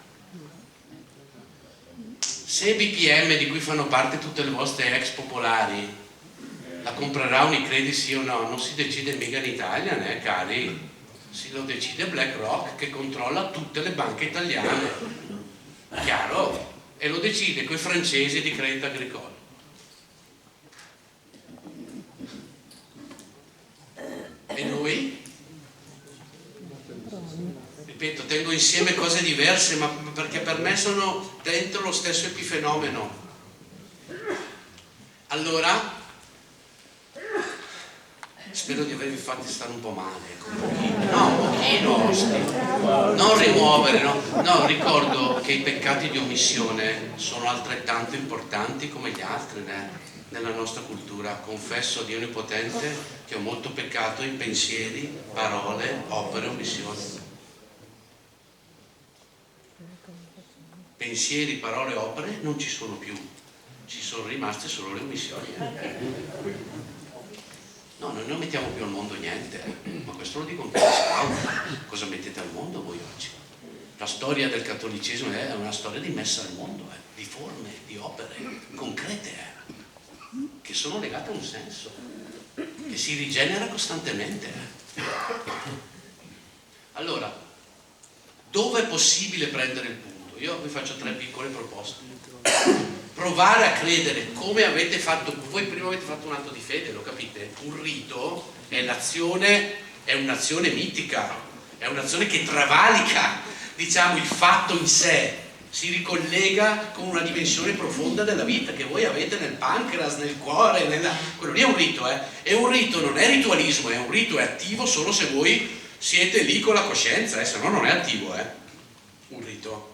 Se BPM, di cui fanno parte tutte le vostre ex popolari, la comprerà Unicredit sì o no, non si decide mica in Italia, cari, lo decide BlackRock, che controlla tutte le banche italiane, chiaro? E lo decide coi francesi di Crédit Agricole. E noi? Ripeto, tengo insieme cose diverse, ma perché per me sono dentro lo stesso epifenomeno. Allora, spero di avervi fatti stare un po' male, un pochino, non rimuovere, no, ricordo che i peccati di omissione sono altrettanto importanti come gli altri, nella nostra cultura. Confesso a Dio Onnipotente che ho molto peccato in pensieri, parole, opere, omissioni. Pensieri, parole, opere non ci sono più, ci sono rimaste solo le omissioni. No, noi non mettiamo più al mondo niente, ma questo lo dico anche a Scout. Cosa mettete al mondo voi oggi? La storia del cattolicesimo è una storia di messa al mondo, di forme, di opere concrete, che sono legate a un senso, che si rigenera costantemente. Allora, dove è possibile prendere il punto? Io vi faccio 3 piccole proposte. Provare a credere come avete fatto, voi prima avete fatto un atto di fede, lo capite? Un rito è un'azione mitica, è un'azione che travalica, diciamo, il fatto in sé, si ricollega con una dimensione profonda della vita che voi avete nel pancreas, nel cuore, quello lì è un rito, e un rito non è ritualismo, è un rito, è attivo solo se voi siete lì con la coscienza, se no non è attivo, un rito.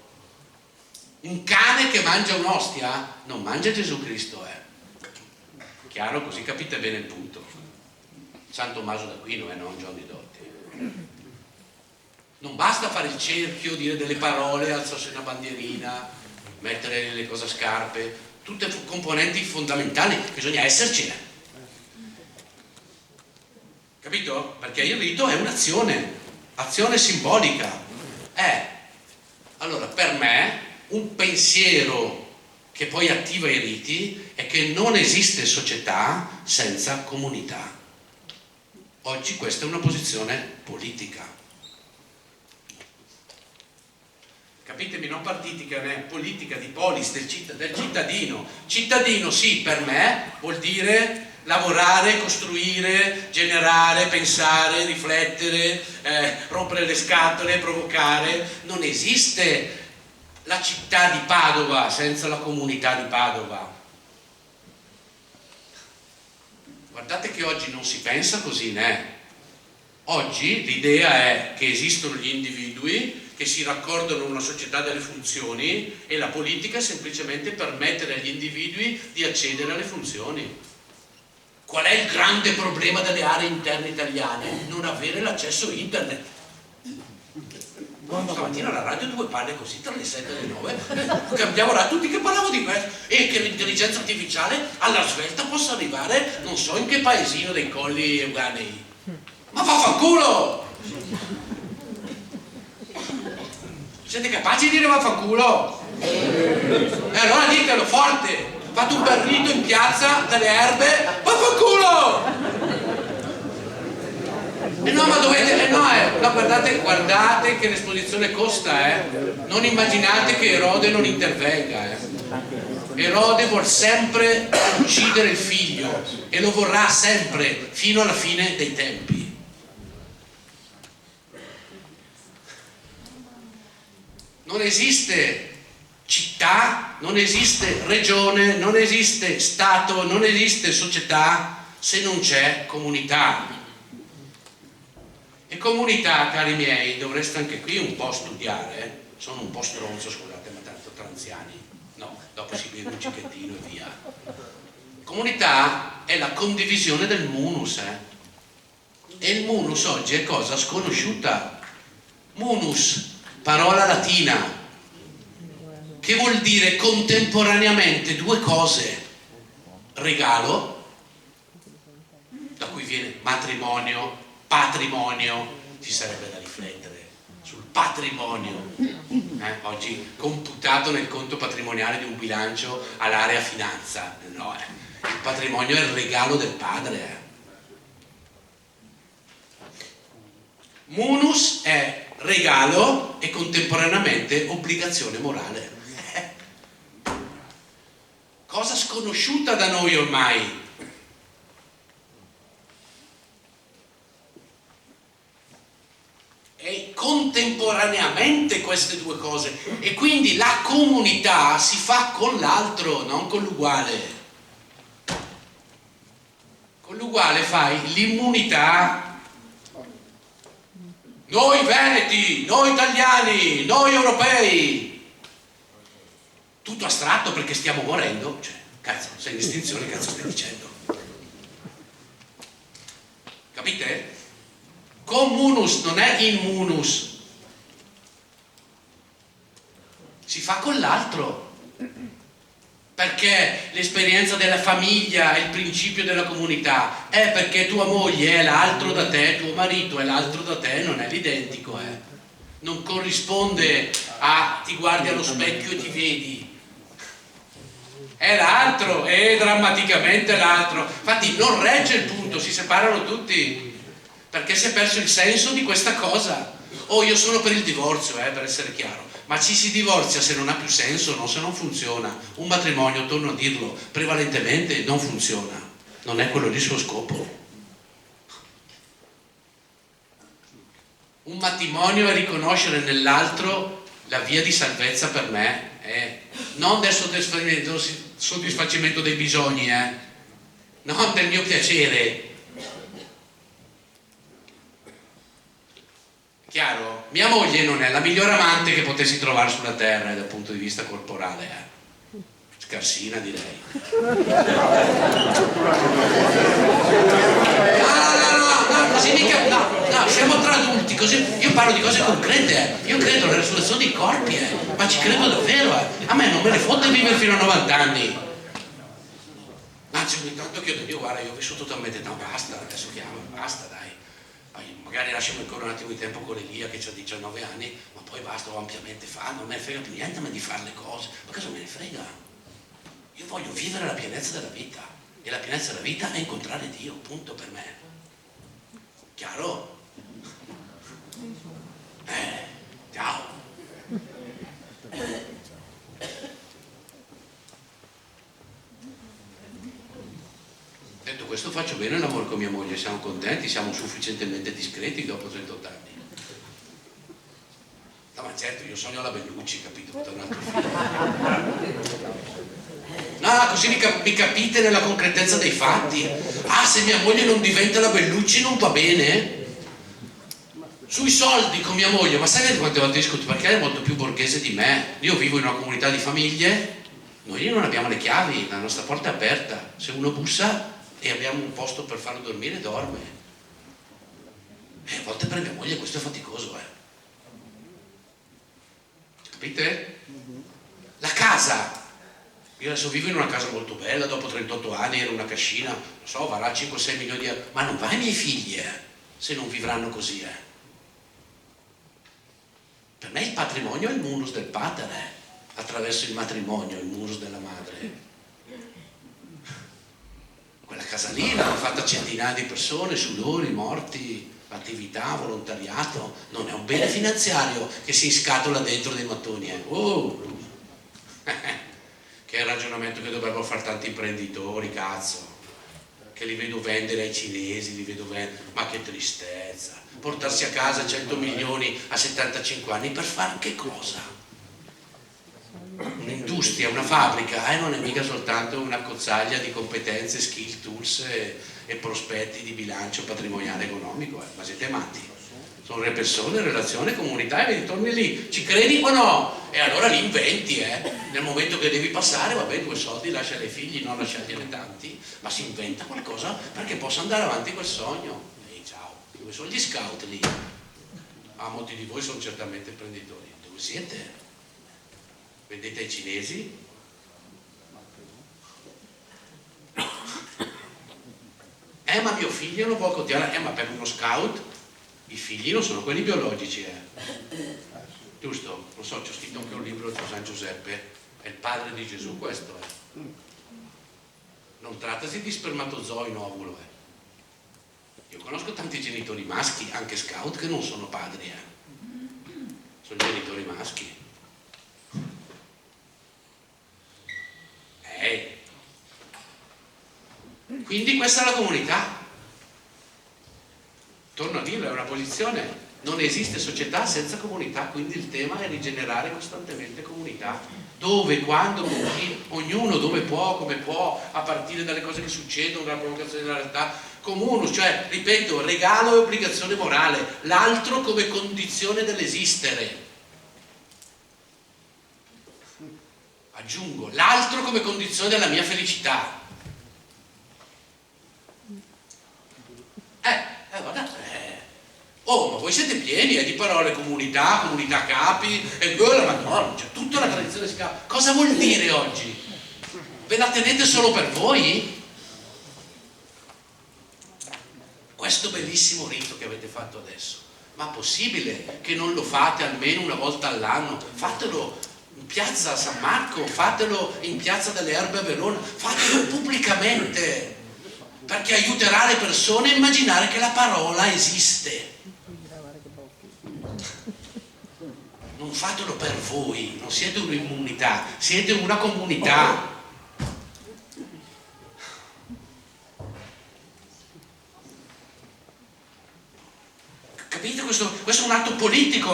Un cane che mangia un'ostia non mangia Gesù Cristo, chiaro? Così capite bene il punto. San Tommaso d'Aquino, non Giovanni Dotti. Non basta fare il cerchio, dire delle parole, alzarsi una bandierina, mettere le cose a scarpe, tutte componenti fondamentali, bisogna essercene. Capito? Perché il rito è un'azione, azione simbolica. Allora, per me, un pensiero che poi attiva i riti è che non esiste società senza comunità. Oggi questa è una posizione politica. Capitemi, non partitica né politica, di polis, del cittadino. Cittadino, sì, per me vuol dire lavorare, costruire, generare, pensare, riflettere, rompere le scatole, provocare. Non esiste la città di Padova senza la comunità di Padova. Guardate che oggi non si pensa così, Oggi l'idea è che esistono gli individui che si raccordano in una società delle funzioni e la politica è semplicemente permettere agli individui di accedere alle funzioni. Qual è il grande problema delle aree interne italiane? Non avere l'accesso a internet. Stamattina alla radio 2 parli così tra le 7 e le 9, cambiamo là tutti che parlavo di questo, e che l'intelligenza artificiale alla svelta possa arrivare non so in che paesino dei colli euganei. Ma vaffanculo! Siete capaci di dire vaffanculo? E allora ditelo forte! Fate un bel rito in piazza delle erbe, vaffanculo! No, ma dovete, no, guardate che l'esposizione costa, non immaginate che Erode non intervenga, Erode vuol sempre uccidere il figlio e lo vorrà sempre fino alla fine dei tempi. Non esiste città, non esiste regione, non esiste stato, non esiste società se non c'è comunità. E comunità, cari miei, dovreste anche qui un po' studiare, sono un po' stronzo, scusate, ma tanto tra anziani, no, dopo si beve un cicchettino e via. Comunità è la condivisione del munus, e il munus oggi è cosa sconosciuta. Munus, parola latina, che vuol dire contemporaneamente due cose: regalo, da cui viene matrimonio, patrimonio, ci sarebbe da riflettere sul patrimonio, oggi computato nel conto patrimoniale di un bilancio all'area finanza, no, il patrimonio è il regalo del padre. Munus è regalo e contemporaneamente obbligazione morale. Cosa sconosciuta da noi ormai. E contemporaneamente queste due cose, e quindi la comunità si fa con l'altro, non con l'uguale. Con l'uguale fai l'immunità. Noi veneti, noi italiani, noi europei, tutto astratto perché stiamo morendo, cioè, cazzo, sei in estinzione, cazzo stai dicendo? Capite? Communus non è immunus, si fa con l'altro, perché l'esperienza della famiglia è il principio della comunità, è perché tua moglie è l'altro da te, tuo marito è l'altro da te, non è l'identico, non corrisponde a ti guardi allo specchio e ti vedi, è l'altro, è drammaticamente l'altro. Infatti non regge il punto, si separano tutti perché si è perso il senso di questa cosa. Io sono per il divorzio, per essere chiaro, ma ci si divorzia se non ha più senso, non se non funziona. Un matrimonio, torno a dirlo, prevalentemente non funziona, non è quello lì il suo scopo. Un matrimonio è riconoscere nell'altro la via di salvezza per me, non del soddisfacimento dei bisogni, non del mio piacere. Chiaro? Mia moglie non è la migliore amante che potessi trovare sulla terra dal punto di vista corporale, scarsina direi. No, così mica, no, siamo tra adulti, così io parlo di cose concrete, io credo alla resurrezione dei corpi, ma ci credo davvero, a me non me ne fotte vivere fino a 90 anni. Anzi, ogni tanto chiedo, guarda, io ho vissuto talmente tanto, basta, adesso chiamo, basta, dai. Magari lasciamo ancora un attimo di tempo con Elia che ha 19 anni, ma poi basta, ho ampiamente fatto, non me ne frega più niente ma di fare le cose, ma cosa me ne frega? Io voglio vivere la pienezza della vita, e la pienezza della vita è incontrare Dio, punto per me. Chiaro? Ciao. Detto questo, faccio bene l'amore con mia moglie, siamo contenti, siamo sufficientemente discreti dopo 38 anni. No, ma certo, io sogno la Bellucci, capito? Per un altro figlio. No, così mi capite nella concretezza dei fatti. Se mia moglie non diventa la Bellucci non va bene? Sui soldi con mia moglie, ma sai quante volte discuto? Perché lei è molto più borghese di me. Io vivo in una comunità di famiglie, noi non abbiamo le chiavi, la nostra porta è aperta. Se uno bussa, e abbiamo un posto per farlo dormire, dorme. E a volte per mia moglie questo è faticoso, capite? La casa, io adesso vivo in una casa molto bella, dopo 38 anni, ero una cascina, non so, varrà 5-6 milioni di euro, ma non va ai miei figli, se non vivranno così, Per me il patrimonio è il munus del pater, attraverso il matrimonio, il munus della madre. Quella casa lì l'hanno fatta centinaia di persone, sudori, morti, attività, volontariato, non è un bene finanziario che si scatola dentro dei mattoni, che è il ragionamento che dovrebbero fare tanti imprenditori, cazzo, che li vedo vendere ai cinesi, li vedo vendere, ma che tristezza, portarsi a casa 100 milioni a 75 anni per fare che cosa? Un'industria, una fabbrica, non è mica soltanto una cozzaglia di competenze, skill, tools e prospetti di bilancio patrimoniale economico, ma siete matti? Sono le persone, relazione, comunità, e torni lì, ci credi o no? E allora li inventi, nel momento che devi passare, vabbè, 2 soldi lascia ai figli, non lasciatene tanti, ma si inventa qualcosa perché possa andare avanti quel sogno. Ehi, ciao, dove sono gli scout lì? Molti di voi sono certamente imprenditori, dove siete? Vendete ai cinesi? Ma mio figlio non può continuare, ma per uno scout i figli non sono quelli biologici, giusto? Non so, c'ho scritto anche un libro di San Giuseppe, è il padre di Gesù questo, Non trattasi di spermatozoi in ovulo, Io conosco tanti genitori maschi, anche scout, che non sono padri, sono genitori maschi. Quindi questa è la comunità. Torno a dirlo, è una posizione. Non esiste società senza comunità, quindi il tema è rigenerare costantemente comunità. Dove, quando, con chi, ognuno dove può, come può, a partire dalle cose che succedono, dalla provocazione della realtà. Comunus, cioè, ripeto, regalo e obbligazione morale, l'altro come condizione dell'esistere. Aggiungo, l'altro come condizione della mia felicità. Ma voi siete pieni di parole, comunità capi, e ma no, c'è tutta la tradizione si chiama. Cosa vuol dire oggi? Ve la tenete solo per voi? Questo bellissimo rito che avete fatto adesso, ma possibile che non lo fate almeno una volta all'anno? Fatelo in piazza San Marco, fatelo in piazza delle Erbe a Verona, fatelo pubblicamente, perché aiuterà le persone a immaginare che la parola esiste. Non fatelo per voi, non siete un'immunità, siete una comunità. Capite? Questo è un atto politico,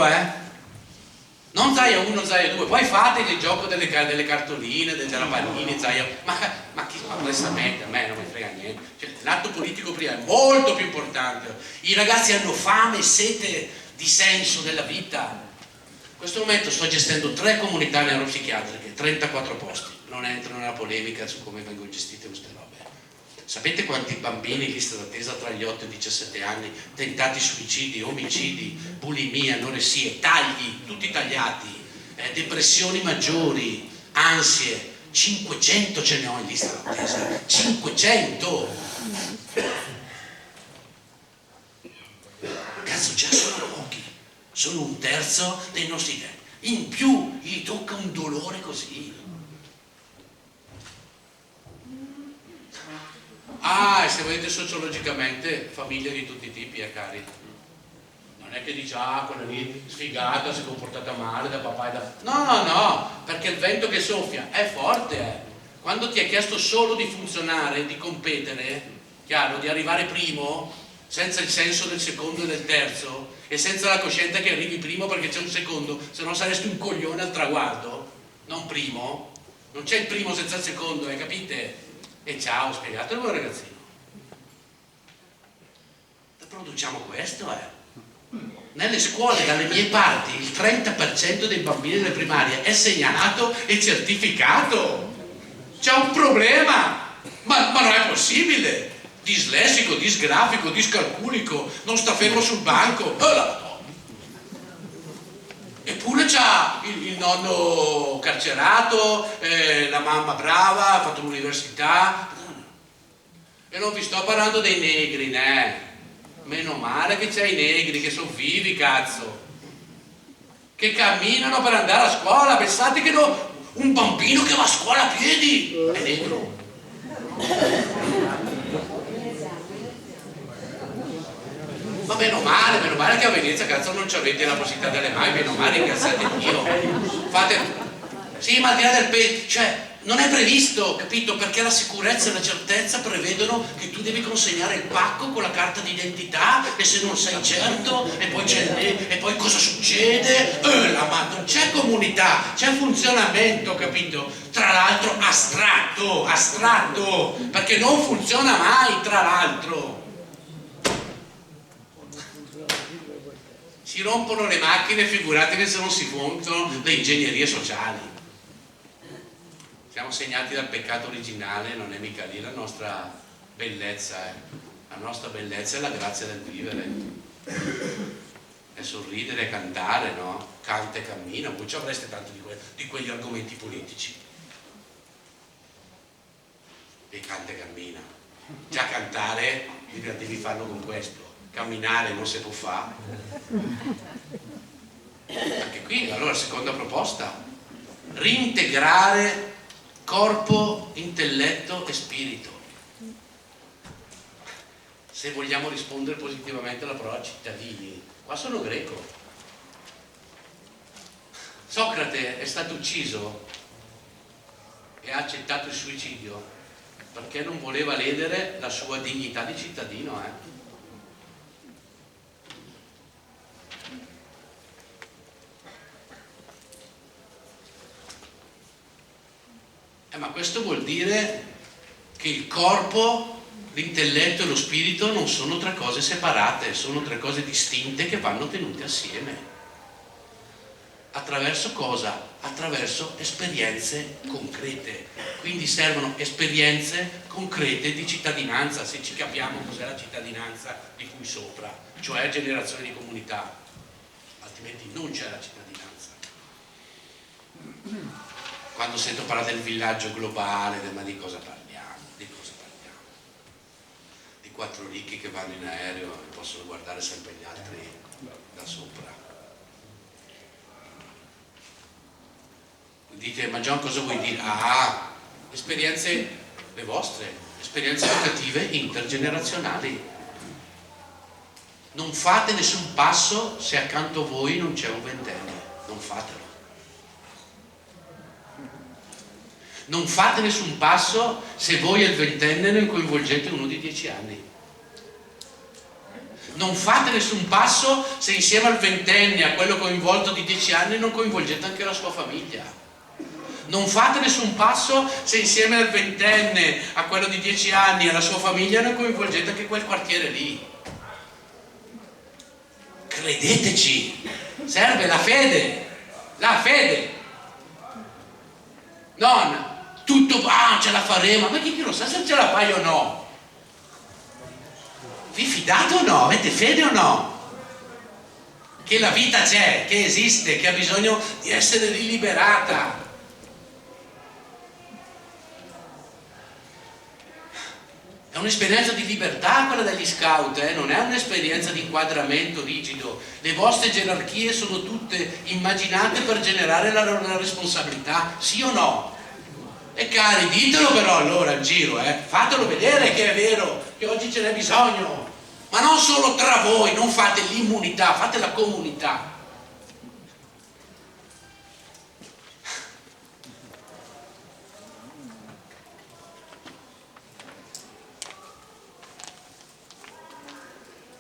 Non Zaia 1, Zaia 2, poi fate il gioco delle cartoline, della Panini, Zaia, ma chi onestamente a me non mi frega niente. Cioè, l'atto politico prima è molto più importante. I ragazzi hanno fame e sete di senso della vita. In questo momento sto gestendo 3 comunità neuropsichiatriche, 34 posti, non entro nella polemica su come vengono gestite queste robe. Sapete quanti bambini in lista d'attesa tra gli 8 e i 17 anni, tentati suicidi, omicidi, bulimia, anoressie, tagli, tutti tagliati, depressioni maggiori, ansie, 500 ce ne ho in lista d'attesa, 500! Cazzo, già sono pochi, sono 1/3 dei nostri tempi, in più gli tocca un dolore così. E se vedete sociologicamente, famiglie di tutti i tipi, cari. Non è che dici, quella lì sfigata, si è comportata male da papà e da... No, perché il vento che soffia è forte, Quando ti è chiesto solo di funzionare, di competere, chiaro, di arrivare primo, senza il senso del secondo e del terzo, e senza la coscienza che arrivi primo perché c'è un secondo, se no saresti un coglione al traguardo, non primo. Non c'è il primo senza il secondo, capite? E ciao, spiegatelo ragazzino. Produciamo questo, Nelle scuole, dalle mie parti, il 30% dei bambini delle primarie è segnalato e certificato. C'è un problema, ma non è possibile. dislessico, disgrafico, discalculico, non sta fermo sul banco, la Madonna. Eppure c'ha il nonno carcerato, la mamma brava, ha fatto l'università. E non vi sto parlando dei negri, né? Meno male che c'è i negri che sono vivi, cazzo, che camminano per andare a scuola. Pensate che un bambino che va a scuola a piedi è negro. Ma meno male che a Venezia, cazzo, non ci avete la possibilità delle mani, meno male, ringraziate Dio. Fate... Sì, ma al di là del peso, cioè, non è previsto, capito? Perché la sicurezza e la certezza prevedono che tu devi consegnare il pacco con la carta d'identità, e se non sei certo, e poi cosa succede? Non c'è comunità, c'è funzionamento, capito? Tra l'altro astratto, perché non funziona mai, tra l'altro. Si rompono le macchine, figuratevi se non si montano le ingegnerie sociali. Siamo segnati dal peccato originale, non è mica lì la nostra bellezza. La nostra bellezza è la grazia del vivere, è sorridere e cantare, no? Canta e cammina. Voi ci avreste tanto di quegli argomenti politici. E canta e cammina. Già cantare devi farlo con questo. Camminare non si può fare. Anche qui, allora, seconda proposta: reintegrare corpo, intelletto e spirito. Se vogliamo rispondere positivamente alla parola cittadini, qua sono greco. Socrate è stato ucciso e ha accettato il suicidio perché non voleva ledere la sua dignità di cittadino, Ma questo vuol dire che il corpo, l'intelletto e lo spirito non sono tre cose separate, sono tre cose distinte che vanno tenute assieme. Attraverso cosa? Attraverso esperienze concrete. Quindi servono esperienze concrete di cittadinanza, se ci capiamo cos'è la cittadinanza di cui sopra, cioè generazione di comunità, altrimenti non c'è la cittadinanza. Quando sento parlare del villaggio globale, ma di cosa parliamo? Di cosa parliamo? Di quattro ricchi che vanno in aereo e possono guardare sempre gli altri da sopra. Dite, ma John, cosa vuoi dire? Esperienze, le vostre, esperienze educative intergenerazionali. Non fate nessun passo se accanto a voi non c'è un ventenne, non fatelo. Non fate nessun passo se voi e il ventenne non coinvolgete uno di 10 anni. Non fate nessun passo se insieme al ventenne, a quello coinvolto di 10 anni, non coinvolgete anche la sua famiglia. Non fate nessun passo se insieme al ventenne, a quello di 10 anni, alla sua famiglia, non coinvolgete anche quel quartiere lì. Credeteci, serve la fede, non tutto, ce la faremo, ma chi lo sa se ce la fai o no? Vi fidate o no? Avete fede o no? Che la vita c'è, che esiste, che ha bisogno di essere riliberata. È un'esperienza di libertà quella degli scout, non è un'esperienza di inquadramento rigido. Le vostre gerarchie sono tutte immaginate per generare la responsabilità, sì o no? E cari, ditelo però allora in giro, fatelo vedere che è vero, che oggi ce n'è bisogno, ma non solo tra voi, non fate l'immunità, fate la comunità.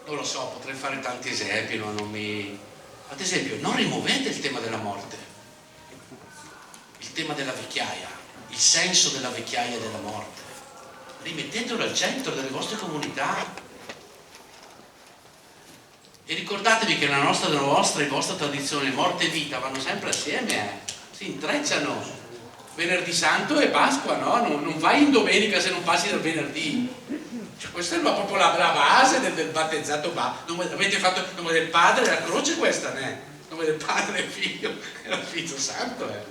Non lo so, potrei fare tanti esempi, ma non mi... Ad esempio, non rimuovete il tema della morte, il tema della vecchiaia, il senso della vecchiaia e della morte. Rimettetelo al centro delle vostre comunità. E ricordatevi che la vostra e vostra tradizione, morte e vita, vanno sempre assieme, si intrecciano. Venerdì Santo e Pasqua, no? Non vai in domenica se non passi dal venerdì. Cioè, questa è proprio la base del battezzato avete fatto il nome del Padre, la croce questa, né? Il nome del Padre, il Figlio e lo Spirito Santo, È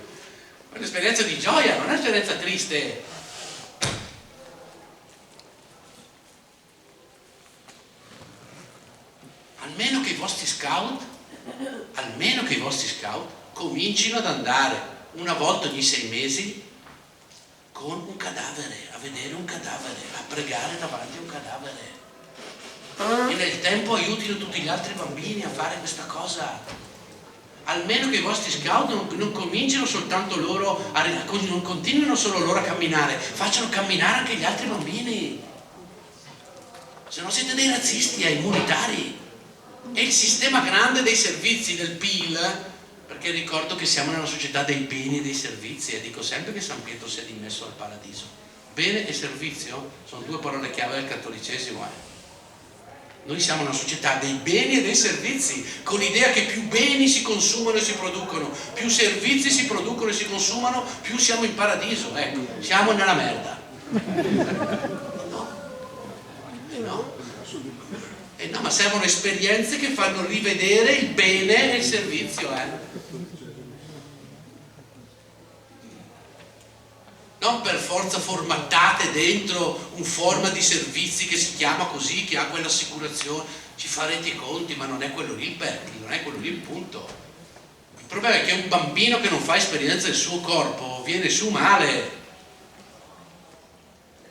un'esperienza di gioia, non è un'esperienza triste. Almeno che i vostri scout comincino ad andare una volta ogni 6 mesi con un cadavere, a vedere un cadavere, a pregare davanti a un cadavere, e nel tempo aiutino tutti gli altri bambini a fare questa cosa. Almeno che i vostri scout non comincino soltanto loro non continuino solo loro a camminare, facciano camminare anche gli altri bambini, se no siete dei razzisti, immunitari. E il sistema grande dei servizi del PIL, perché ricordo che siamo nella società dei beni e dei servizi, e dico sempre che San Pietro si è dimesso al paradiso. Bene e servizio sono 2 parole chiave del cattolicesimo. Noi siamo una società dei beni e dei servizi, con l'idea che più beni si consumano e si producono, più servizi si producono e si consumano, più siamo in paradiso. Ecco, siamo nella merda. No, ma servono esperienze che fanno rivedere il bene e il servizio, Non per forza formattate dentro un forma di servizi che si chiama così, che ha quell'assicurazione, ci farete i conti, ma non è quello lì non è quello lì il punto. Il problema è che un bambino che non fa esperienza del suo corpo viene su male.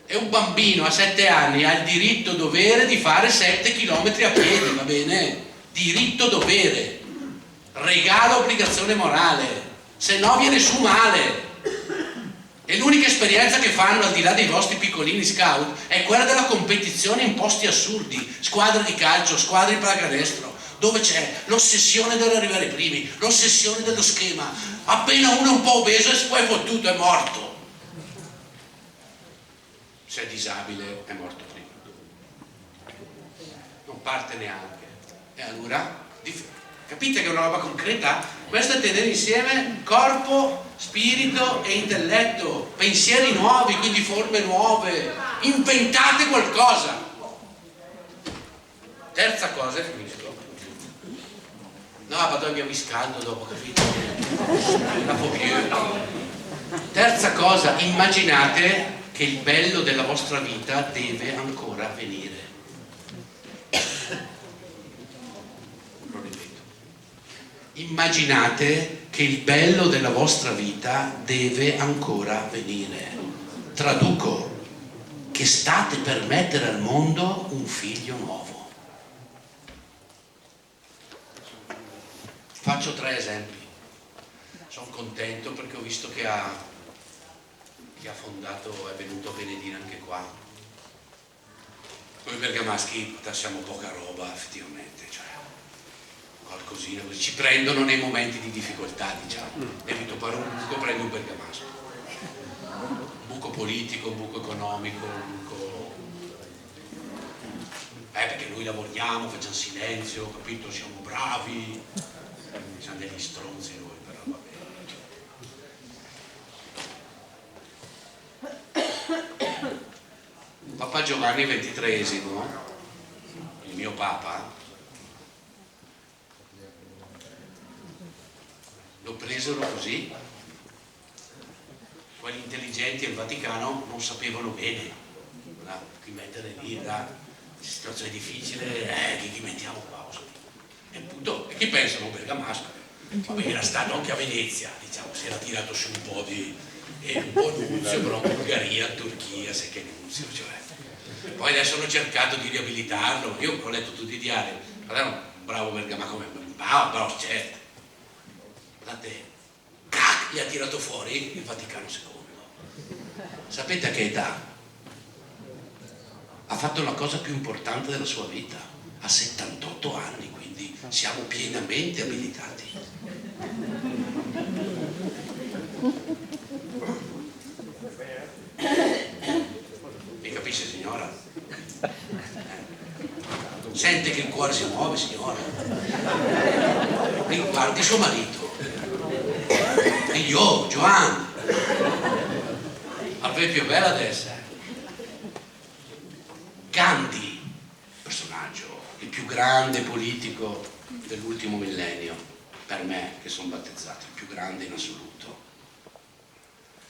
E un bambino a 7 anni ha il diritto dovere di fare 7 chilometri a piedi, va bene? Diritto dovere, regalo obbligazione morale, se no viene su male. E l'unica esperienza che fanno, al di là dei vostri piccolini scout, è quella della competizione in posti assurdi, squadre di calcio, squadre di pallacanestro, dove c'è l'ossessione dell'arrivare primi, l'ossessione dello schema. Appena uno è un po' obeso e poi è fottuto, è morto. Se è disabile è morto prima, non parte neanche. E allora capite che è una roba concreta? Questo è tenere insieme corpo, spirito e intelletto, pensieri nuovi, quindi forme nuove, inventate qualcosa. Terza cosa, e finisco. No, vado via, mi scaldo dopo, capito? La terza cosa, immaginate che il bello della vostra vita deve ancora venire. Lo ripeto. Immaginate che il bello della vostra vita deve ancora venire. Traduco, che state per mettere al mondo un figlio nuovo. Faccio 3 esempi. Sono contento perché ho visto che ha fondato, è venuto a benedire anche qua. Noi bergamaschi tassiamo poca roba, effettivamente, cioè qualcosina così, ci prendono nei momenti di difficoltà, diciamo. Evito fare un buco, prendo un bergamasco. Un buco politico, un buco economico, un buco... perché noi lavoriamo, facciamo silenzio, capito? Siamo bravi, siamo degli stronzi noi, però va bene. Papa Giovanni XXIII, il mio Papa, lo presero così. Quelli intelligenti al Vaticano non sapevano bene chi mettere lì, situazione difficile, chi mettiamo qua? E appunto, e chi pensano? Bergamasco. Vabbè, era stato anche a Venezia, diciamo, si era tirato su un po' nunzio, però Bulgaria, Turchia, sai che nunzio, cioè. Poi adesso hanno cercato di riabilitarlo, io ho letto tutti i diari, ma era un bravo Bergamasco, bravo, certo. Guardate, gli ha tirato fuori il Vaticano II. Sapete a che età? Ha fatto la cosa più importante della sua vita, a 78 anni, quindi siamo pienamente abilitati. Mi capisce, signora? Sente che il cuore si muove, signora? Guardi suo marito. E io, Giovanni. Al più bella adesso. Gandhi, personaggio, il più grande politico dell'ultimo millennio, per me che sono battezzato, il più grande in assoluto,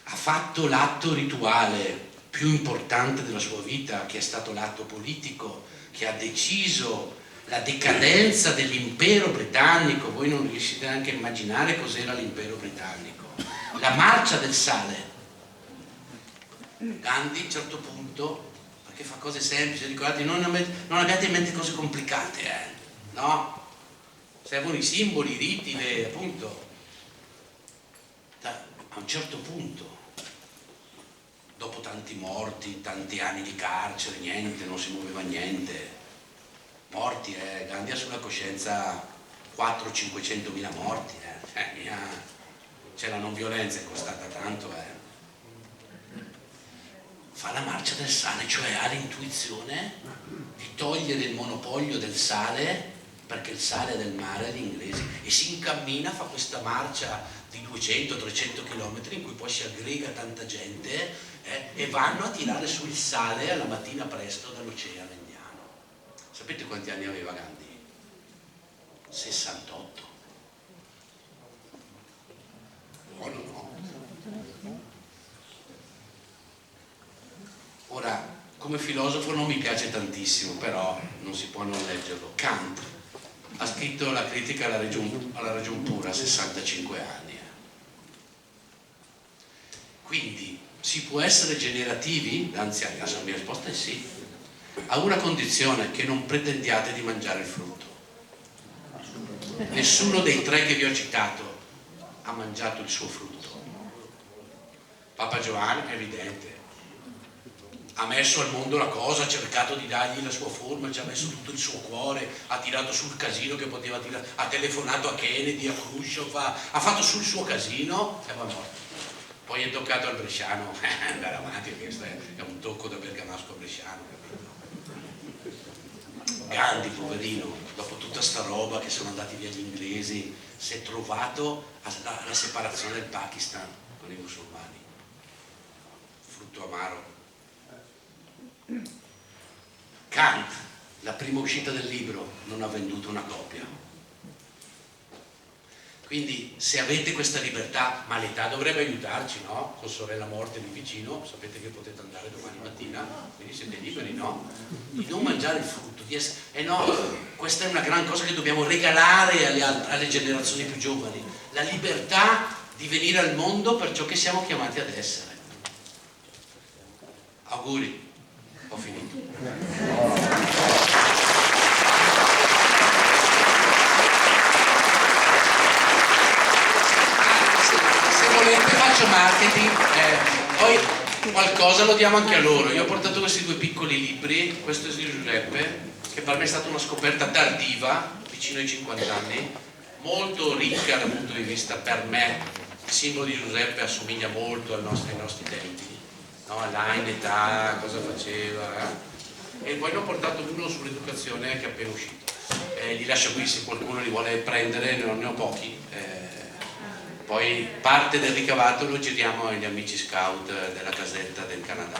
ha fatto l'atto rituale più importante della sua vita, che è stato l'atto politico, che ha deciso la decadenza dell'impero britannico. Voi non riuscite neanche a immaginare cos'era l'impero britannico. La marcia del sale. Gandhi a un certo punto, perché fa cose semplici, ricordate, non abbiate in mente cose complicate, no? Servono i simboli, i riti, appunto. A un certo punto, dopo tanti morti, tanti anni di carcere, niente, non si muoveva niente, morti, Gandhi ha sulla coscienza 400-500 mila morti, cioè la non violenza è costata tanto, fa la marcia del sale, cioè ha l'intuizione di togliere il monopolio del sale, perché il sale è del mare agli inglesi, e si incammina, fa questa marcia di 200-300 km in cui poi si aggrega tanta gente e vanno a tirare sul sale alla mattina presto dall'oceano Indiano. Sapete quanti anni aveva Gandhi? 68. Buono, no? Ora, come filosofo non mi piace tantissimo, però non si può non leggerlo. Kant ha scritto la critica alla ragion pura a 65 anni. Quindi si può essere generativi? Anzi, la mia risposta è sì, a una condizione: che non pretendiate di mangiare il frutto. Nessuno dei tre che vi ho citato ha mangiato il suo frutto. Papa Giovanni è evidente, ha messo al mondo la cosa, ha cercato di dargli la sua forma, ci ha messo tutto il suo cuore, ha tirato sul casino che poteva tirare, ha telefonato a Kennedy, a Khrushchev, ha fatto sul suo casino e va morto. Poi è toccato al bresciano andare avanti, perché questo è un tocco da bergamasco bresciano, capito? Gandhi, poverino, dopo tutta sta roba che sono andati via gli inglesi, si è trovato alla separazione del Pakistan con i musulmani. Frutto amaro. Kant, la prima uscita del libro, non ha venduto una copia. Quindi se avete questa libertà, ma l'età dovrebbe aiutarci, no? Con sorella morte lì vicino, sapete che potete andare domani mattina, quindi siete liberi, no? Di non mangiare il frutto, di essere... no, questa è una gran cosa che dobbiamo regalare alle generazioni più giovani, la libertà di venire al mondo per ciò che siamo chiamati ad essere. Auguri, ho finito. Faccio marketing, poi qualcosa lo diamo anche a loro. Io ho portato questi due piccoli libri, questo è di Giuseppe, che per me è stata una scoperta tardiva, vicino ai 50 anni, molto ricca dal punto di vista, per me, il simbolo di Giuseppe assomiglia molto ai nostri tempi, no? Là in età, cosa faceva, E poi ne ho portato uno sull'educazione che è appena uscito. Li lascio qui se qualcuno li vuole prendere, ne ho pochi. Poi parte del ricavato lo giriamo agli amici scout della casetta del Canada.